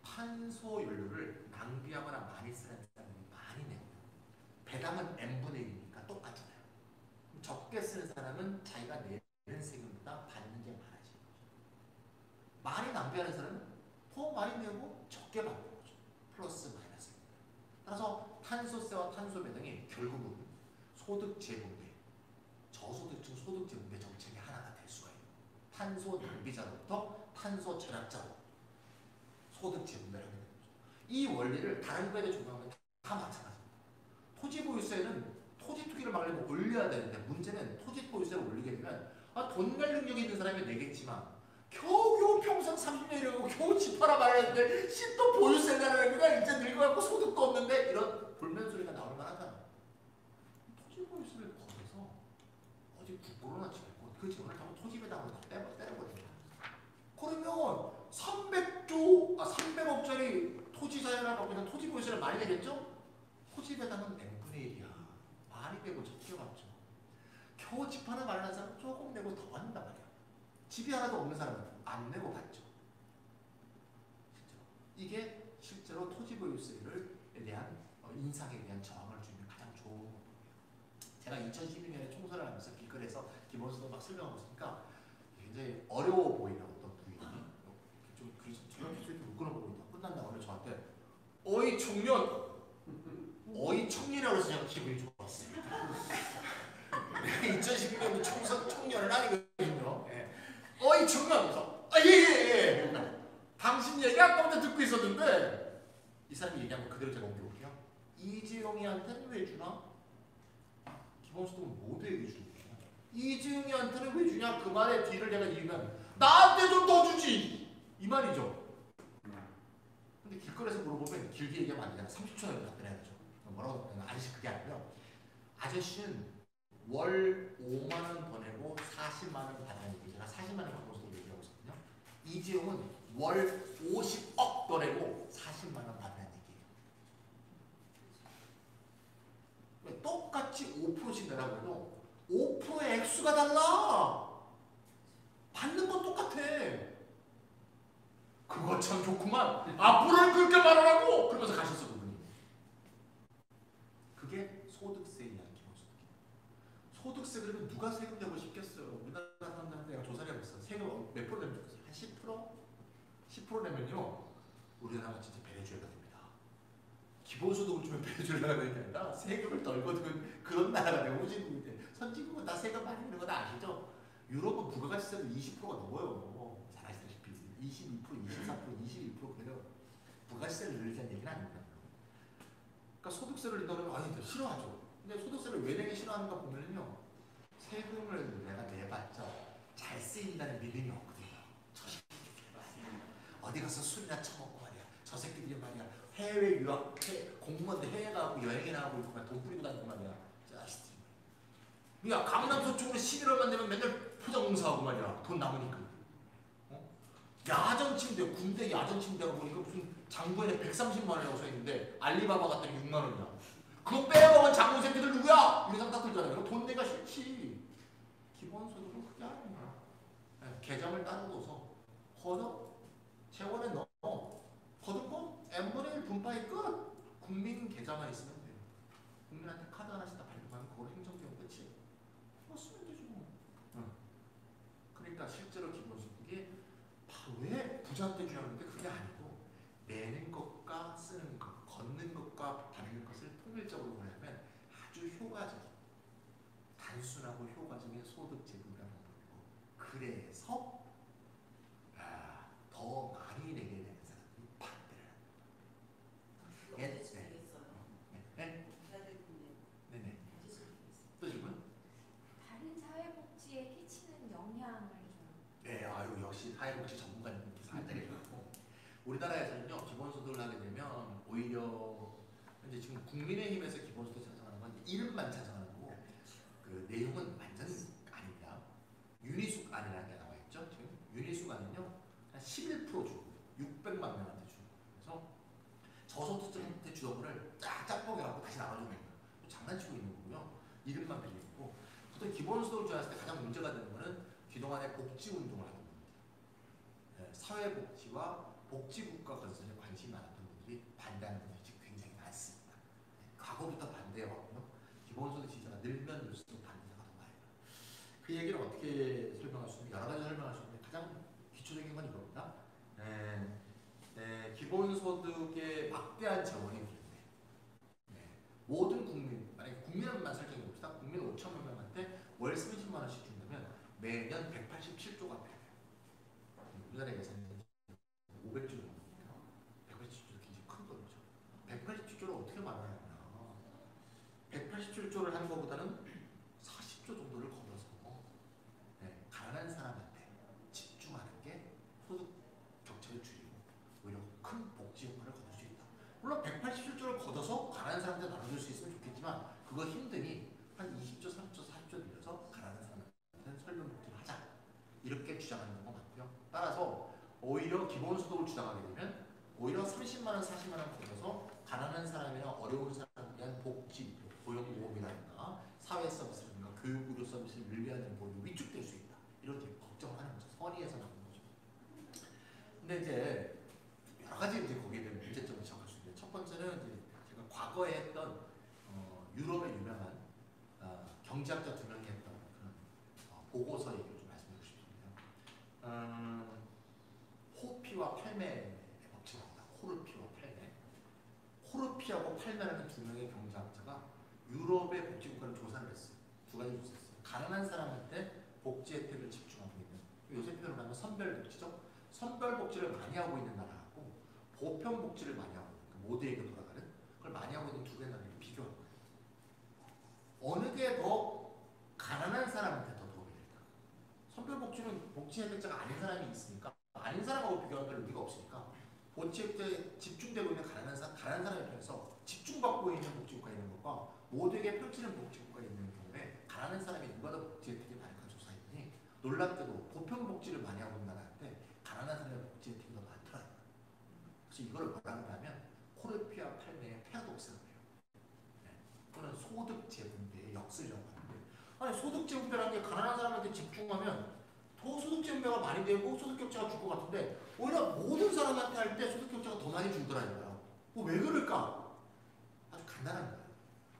탄소 연료를 낭비하거나 많이 쓰는 사람이 많이 내요. 배당은 n분의 1이니까 똑같잖아요. 적게 쓰는 사람은 자기가 내는 세금보다 받는 게 많아지는 거죠. 많이 낭비하는 사람은 더 많이 내고 적게 받는 거죠. 플러스 마이너스. 따라서 탄소세와 탄소 배당이 결국은 소득 재분배, 저소득층 소득 재분배 정책의 하나가 될 수가 있어요. 탄소 낭비자로부터 탄소 절약자로 소득 재분배를 하게 되는 거죠. 이 원리를 다른 거에 대해 적용하면 다 마찬가지입니다. 토지 보유세는 토지 투기를 막으려면 올려야 되는데 문제는 토지 보유세를 올리게 되면 돈 낼 능력이 있는 사람이 내겠지만 겨우 평생 30년이라고 겨우 집 하나 말했는데 또 보유세 내라는 거야. 이제 늙어갖고 소득도 없는데 이런 볼멘 소리가 나올 만하잖아. 토지 보유세를 거둬서 어디 부끄러나 치겠고 그 집을 타고 토지 배당으로 다 때려버립니다. 그러면 300억짜리 토지 자연을 갖고 있는 토지 보유세를 많이 내겠죠? 토지 배당은 n분의 1이야. 많이 내고 적게 받죠. 겨우 집 하나 마련한 사람은 조금 내고 더 받는단 말이야. 집이 하나도 없는 사람은 안 내고 받죠. 실제로. 이게 실제로 토지 보유세에 대한 인상에 대한 저항을 주는 가장 좋은 방법이에요. 제가 2012년에 총선을 하면서 길거리에서 기본소득 막 설명하고 있으니까 굉장히 어려워 보이는 어떤 부인이 좀 저렇게 부끄러워 보인다. 끝난 다음에 저한테 어이 청년! 어이 청년이라고 해서 제가 기분이 좋았어요. 2012년도 총선 청년은 아니거든요. 예. 어이 청년! 그래서 예. 당신 얘기 아까부터 듣고 있었는데 이 사람이 얘기한 거 그대로 제가 옮겨볼게요. 이재용이한테는 왜 주나? 기본소득은 모두에게 주는 거예요. 이재용이한테는 왜 주냐? 그 말의 뒤를 내가 이으면 나한테 좀 더 주지! 이 말이죠. 근데 길거리에서 물어보면 길게 얘기하면 안 되잖아. 30초 내로 답변해야 되죠. 뭐라고 답변해? 아저씨 그게 아니고요. 아저씨는 월 5만 원 보내고 40만 원 받는 얘기. 제가 40만 원 기본소득 얘기하고 있거든요. 이재용은 월 50억 보내고 40만 원 받는 얘기예요. 똑같이 5%씩 내라고 해도 5%의 액수가 달라. 받는 건 똑같아. 그거 참 좋구만. 앞으로는 그렇게 말하라고. 그러면서 가셨어 그분이. 그게 소득세에 대한 기본소득이에요. 소득세 그러면 누가 세금 내고 싶겠어요. 우리나라 사람들한테 내가 조사를 해봤어. 세금 몇 프로 내면 좋겠어요? 한 10%? 10% 내면요. 우리나라가 진짜 베네수엘가 됩니다. 기본소득을 주면 베네수엘가가 되는 게 아니라 세금을 덜 거두는 그런 나라가 되고 후진국인데 선진국은 다 세금 많이 내는 건 아시죠? 유럽은 부가가치세도 20%가 넘어요. 잘 아시다시피 22%, 23%, 21% 그래요. 부가가치세를 늘리자는 얘기는 아닙니다. 그러니까 소득세를 낸다면 아니 싫어하죠. 근데 소득세를 왜 내기 싫어하는가 보면요. 세금을 내가 내봤자 잘 쓰인다는 믿음이 없거든요. 저 새끼들이 말이야. 어디 가서 술이나 처먹고 말이야. 저 새끼들이 말이야. 해외 유학, 공무원들 해외 가고 여행이나 하고 있고 돈 뿌리고 다니고 말이야. 자식들. 야 강남 서쪽으로 11월만 되면 맨날 포장공사하고 말이야. 돈 남으니까. 야전 침대, 군대 야전 침대가 보니까 무슨 장부에 130만 원이라고 써있는데 알리바바 갔더니 6만 원이야. 그거 빼먹은 장군 새끼들 누구야? 이런 생각 들잖아요. 그럼 돈 내가 싫지. 기본소득은 그게 아니야. 계정을 따로 둬서 걷어. 재원에 넣어. 걷은 거 n분의 1 분파의 끝. 국민 계좌만 있으면 돼요. 국민한테 카드 하나씩 다 발급하면 그걸 행정비용 끝이에요. 그거 쓰면 되죠. 그러니까 실제로 기본소득이 왜 부자한테 주냐는데 그게 아니고 내는 것과 쓰는 것, 걷는 것과 받는 것을 통일적으로 보려면 아주 효과적인, 단순하고 효과적인 소득 재분배 방법이고 그래서 더 많이 내게 국민의힘에서 기본소득 찬성하는 건 이름만 찬성하는 거고 그 내용은 완전 아닙니다. 윤희숙 안이라는 게 나와 있죠. 지금 윤희숙 안은요 한 11% 주고 600만 명한테 주고 그래서 저소득층한테 주던 거를 쫙 짬뽕해갖고 다시 나눠주는 거예요. 장난치고 있는 거고요. 이름만 빌리고 있고 보통 기본소득을 주장했을 때 가장 문제가 되는 거는 그동안에 복지운동을 하던 분들 사회복지와 복지국가 건설에 관심이 많았던 분들이 반대하는 분들이 굉장히 많습니다. 과거부터 반대해왔고요. 기본소득 지지자가 늘면 늘수록 반대자가 더 많아요. 그 얘기를 어떻게 설명할 수 있는지 여러 가지 설명할 수 있는데 가장 기초적인 건 이겁니다. 기본소득의 막대한 재원이 필요해. 모든 국민, 만약에 국민만 설정해 봅시다. 국민 5천만 명한테 월 30만 원씩 준다면 매년 187조가 필요해요. 우리나라 예산이 500조 정도니까 187조는 굉장히 큰 돈이죠. 187조를 어떻게 마련하냐. 187조를 하는 것보다는 40조 정도를 걷어서 가난한 사람한테 집중하는 게 소득 격차를 줄이고 오히려 큰 복지 효과를 거둘 수 있다. 물론 187조를 걷어서 가난한 사람한테 나눠줄 수 있으면 좋겠지만 그거 힘드니 한 20조, 30조, 40조 늘려서 가난한 사람한테는 설명복지를 하자. 이렇게 주장하는 경우가 많고요. 따라서 오히려 기본소득을 주장하게 되면 오히려 30만 원, 40만 원 걷어서 가난한 사람이나 어려운 사람에 대한 복지, 고용보험이라든가 사회 서비스라든가 교육 의료 서비스를 늘려는 보험이 위축될 수 있다. 이런 걱정을 하는 거죠. 선의에서 나오는 거죠. 근데 이제 여러 가지 이제 거기에 대한 문제점을 지적할 수 있는데 첫 번째는 이제 제가 과거에 했던 유럽의 유명한 경제학자 두 명이 했던 그런 보고서 얘기를 좀 말씀드리고 싶습니다. 호피와 팔메의 법칙입니다. 호르피와 팔메. 호르피하고 팔메라는 두 명의 경제학자가 유럽의 복지국가를 조사를 했어요. 두 가지 조사했어요. 가난한 사람한테 복지 혜택을 집중하고 있는 요새 표현을 하면 선별복지죠. 선별복지를 많이 하고 있는 나라하고 보편복지를 많이 하고 있는 모두에게 돌아가는 그걸 많이 하고 있는 두 개의 나라를 비교하는 거예요. 어느 게 더 가난한 사람한테 더 도움이 될까? 선별복지는 복지 혜택자가 아닌 사람이 있으니까 아닌 사람하고 비교할 별 의미가 없으니까 복지 혜택에 집중되고 있는 가난한 사람 입장에서 집중받고 있는 복지국가에 있는 것과 모두에게 펼치는 복지국가에 있는 경우에 가난한 사람이 누가 더 복지 혜택이 많을까 조사했더니 놀랍게도 보편복지를 많이 하고 있는 나라한테 가난한 사람의 복지 혜택이 더 많더라고요. 그래서 이걸 뭐라 그러냐면 코르피아 팔메의 패러독스라고 해요. 또는 소득 재분배의 역설이라고 하는데 아니 소득 재분배라는 게 가난한 사람한테 집중하면 더 소득 재분배가 많이 되고 소득 격차가 줄 것 같은데 오히려 모든 사람한테 할 때 소득 격차가 더 많이 줄더라고요. 왜 그럴까? 아주 간단한 거예요.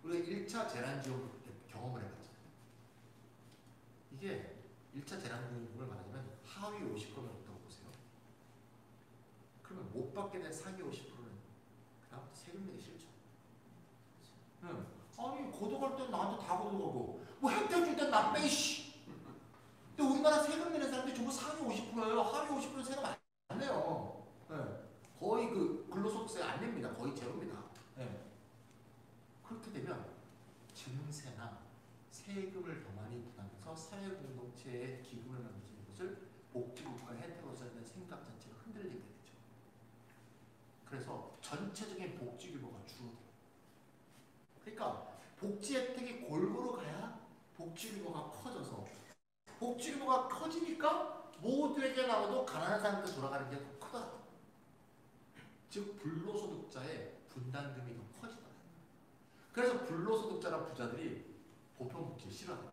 우리가 1차 재난지원금 경험을 해봤잖아요. 이게 1차 재난지원금을 말하자면 하위 50%는 없다고 보세요. 그러면 못 받게 된 상위 50%는 그다음부터 세금 내기 싫죠. 아니 고독할 땐 나한테 다 고독하고 뭐 혜택 줄 땐 나 빼. 근데 우리나라 세금 내는 사람들이 전부 상위 50%예요. 하위 50%는 세금 안 내요. 거의 그 근로소득세 안 냅니다. 거의 제로입니다. 그렇게 되면 증세나 세금을 더 많이 부담해서 사회공동체에 기금을 만드는 것을 복지국가의 혜택으로서 하는 생각 자체가 흔들리게 되죠. 그래서 전체적인 복지 규모가 줄어들어요. 그러니까 복지 혜택이 골고루 가야 복지 규모가 커져서 복지 규모가 커지니까 모두에게 나와도 가난한 사람한테 돌아가는 게 더 크다. 즉 불로소득자의 분담금이 더 커지다. 그래서 불로소득자나 부자들이 보편복지를 싫어합니다.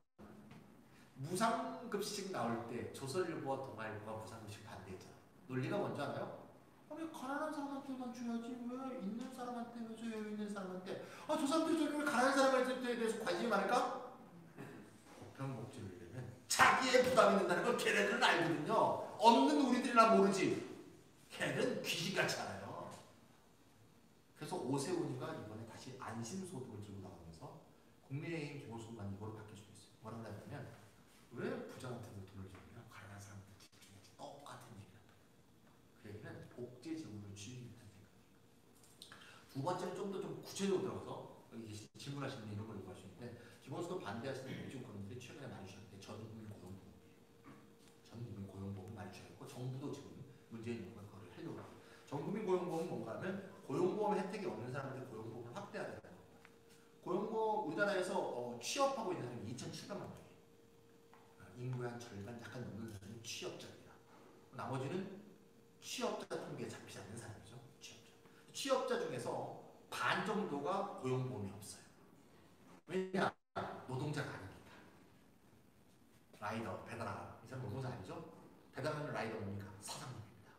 무상급식 나올 때 조선일보와 동아일보가 무상급식 반대했잖아. 논리가 뭔지 알아요? 아니 가난한 사람한테만 줘야지 왜 있는 사람한테 왜 줘요? 있는 사람한테 저 사람들이 왜 가난한 사람한테 대해서 관심이 많을까? 보편복지를 위하면 자기의 부담이 된다는 걸 걔네들은 알거든요. 없는 우리들이나 모르지. 걔는 귀신같이 알아요. 그래서 오세훈이가 이번에 다시 안심소득을 들고 나오면서 국민의힘 기본소득만 이거로 바뀔 수도 있어요. 뭐라고 하냐면 왜 부자한테도 돈을 주느냐 가난한 사람한테 집중해야지. 똑같은 얘기를 한다. 그 얘기는 복지 제공을 줄이겠다는 생각이에요. 두 번째는 좀 더 좀 구체적으로 들어가서 여기 질문하시는 분 이런 걸 요구할 수 있는데 기본소득 반대하시는 복지국가들이 최근에 많이 주셨는데 전국민 고용보험을 많이 주셨고 정부도 지금 문재인 정부가 그걸 하려고 합니다. 전국민 고용보험은 뭔가 하면 고용보험 혜택이 없는 사람들 고용보험을 확대하는 겁니다. 우리나라에서 취업하고 있는 사람이 2,700만 명이에요. 인구의 한 절반 약간 넘는 사람이 취업자입니다. 나머지는 취업자 통계에 잡히지 않는 사람이죠. 취업자 중에서 반 정도가 고용보험이 없어요. 왜냐? 노동자가 아니니까. 라이더, 배달하라. 이 사람 노동자 아니죠? 배달하는 라이더 뭡니까? 사장님입니다.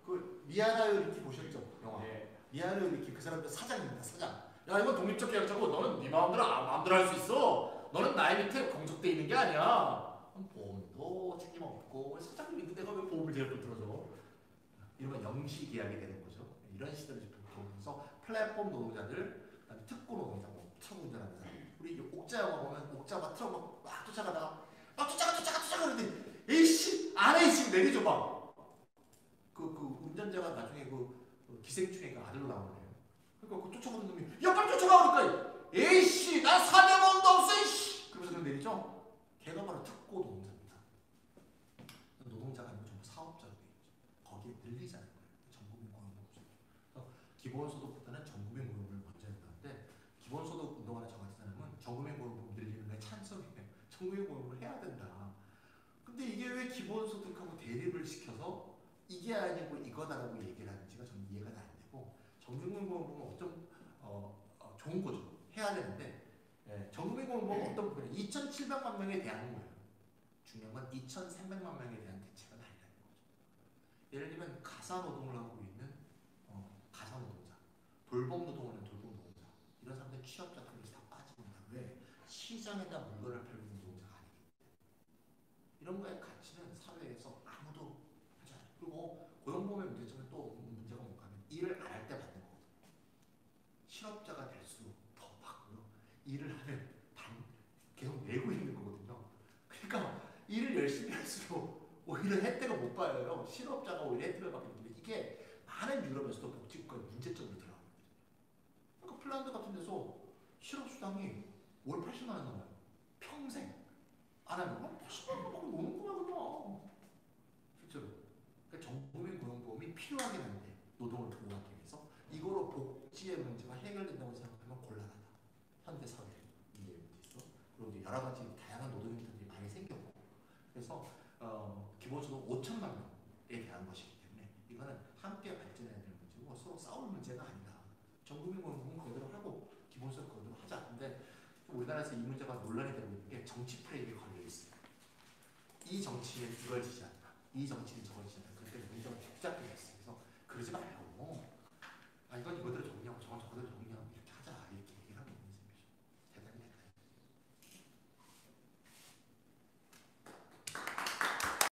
그 미안해요 리키 보셨죠? 영화. 네. 미안해요 리키 그 사람도 사장입니다. 사장. 야 이건 독립적 계약자고 너는 네 마음대로 할 수 있어. 너는 나의 밑에 공적돼 있는 게 아니야. 보험도 책임 없고 사장님인데 내가 왜 보험을 제대로 들어줘? 이러면 영시 계약이 되는 거죠. 이런 시대를 보면서 플랫폼 노동자들, 그다음에 특고 노동자, 뭐 트럭 운전하는 사람. 우리 옥자 영화 보면 옥자가 트럭 막 쫓아가다가 그러는데 에이씨 안에 지금 내리죠 막. 그 운전자가 나중에 그 기생충의 아들로 나오는 거예요. 그러니까 그 쫓아가는 놈이 야 빨리 쫓아가 그러니까 에이씨 나 400원도 없어 이씨 그러면서 그냥 내리죠. 걔가 바로 특고 노동자입니다. 노동자가 아니고 전부 사업자로 되어 있죠. 거기에 늘리자는 거예요. 전국민 고용보험제. 기본소득보다는 전국민 고용을 먼저 했는데 기본소득 운동하는 저 같은 사람은 전국민 고용보험 늘리는 게 찬성이에요. 전국민 고용을 해야 된다. 근데 이게 왜 기본소득하고 대립을 시켜서 이게 아니고 이거다라고 얘기를 하는지가 저는 이해가 안 되고 전국민 고용보험은 어떤 좋은 거죠. 해야 되는데 전국민 고용보험은 어떤 부분에 2,700만 명에 대한 거예요. 중요한 건 2,300만 명에 대한 대책은 아니라는 거죠. 예를 들면 가사 노동을 하고 있는 가사 노동자, 돌봄 노동을 하는 돌봄 노동자 이런 사람들 취업자 등록이 다 빠집니다. 왜? 시장에다 물건을 팔고 있는 노동자가 아니기 때문에 이런 거의 가치는 사회에서 아무도 하지 않아요. 그리고 고용보험의 문제점은 또 문제가 뭔가 하면 일을 안 할 때 받는 거거든요. 실업자가 될수록 더 받고요. 일을 하면 계속 내고 있는 거거든요. 그러니까 일을 열심히 할수록 오히려 혜택을 못 받아요. 실업자가 오히려 혜택을 받게 되는데 이게 많은 유럽에서도 복지국가의 문제점으로 들어가거든요. 그러니까 핀란드 같은 데서 실업수당이 월 80만 원 나와요. 평생 안 하면 80만 원 먹고 노는구나 그냥. 실제로. 그러니까 전국민 고용보험이 필요하긴 한데 노동을 보호하기 위해서 이거로 복지의 문제가 해결된다고 생각하면 곤란하다. 현대 사회에 이게 있어. 그리고 이제 여러 가지 다양한 노동 형태들이 많이 생겼고 그래서 기본소득 5천만 명에 대한 것이기 때문에 이거는 함께 발전해야 되는 문제고 서로 싸울 문제가 아니다. 전국민 고용보험 그대로 하고 기본소득 그대로 하자. 근데 우리나라에서 이 문제가 논란이 되고 있는 게 정치 프레임에 걸려 있어요. 이 정치에 이걸 지지한다. 이 정치는 저걸 지지한다.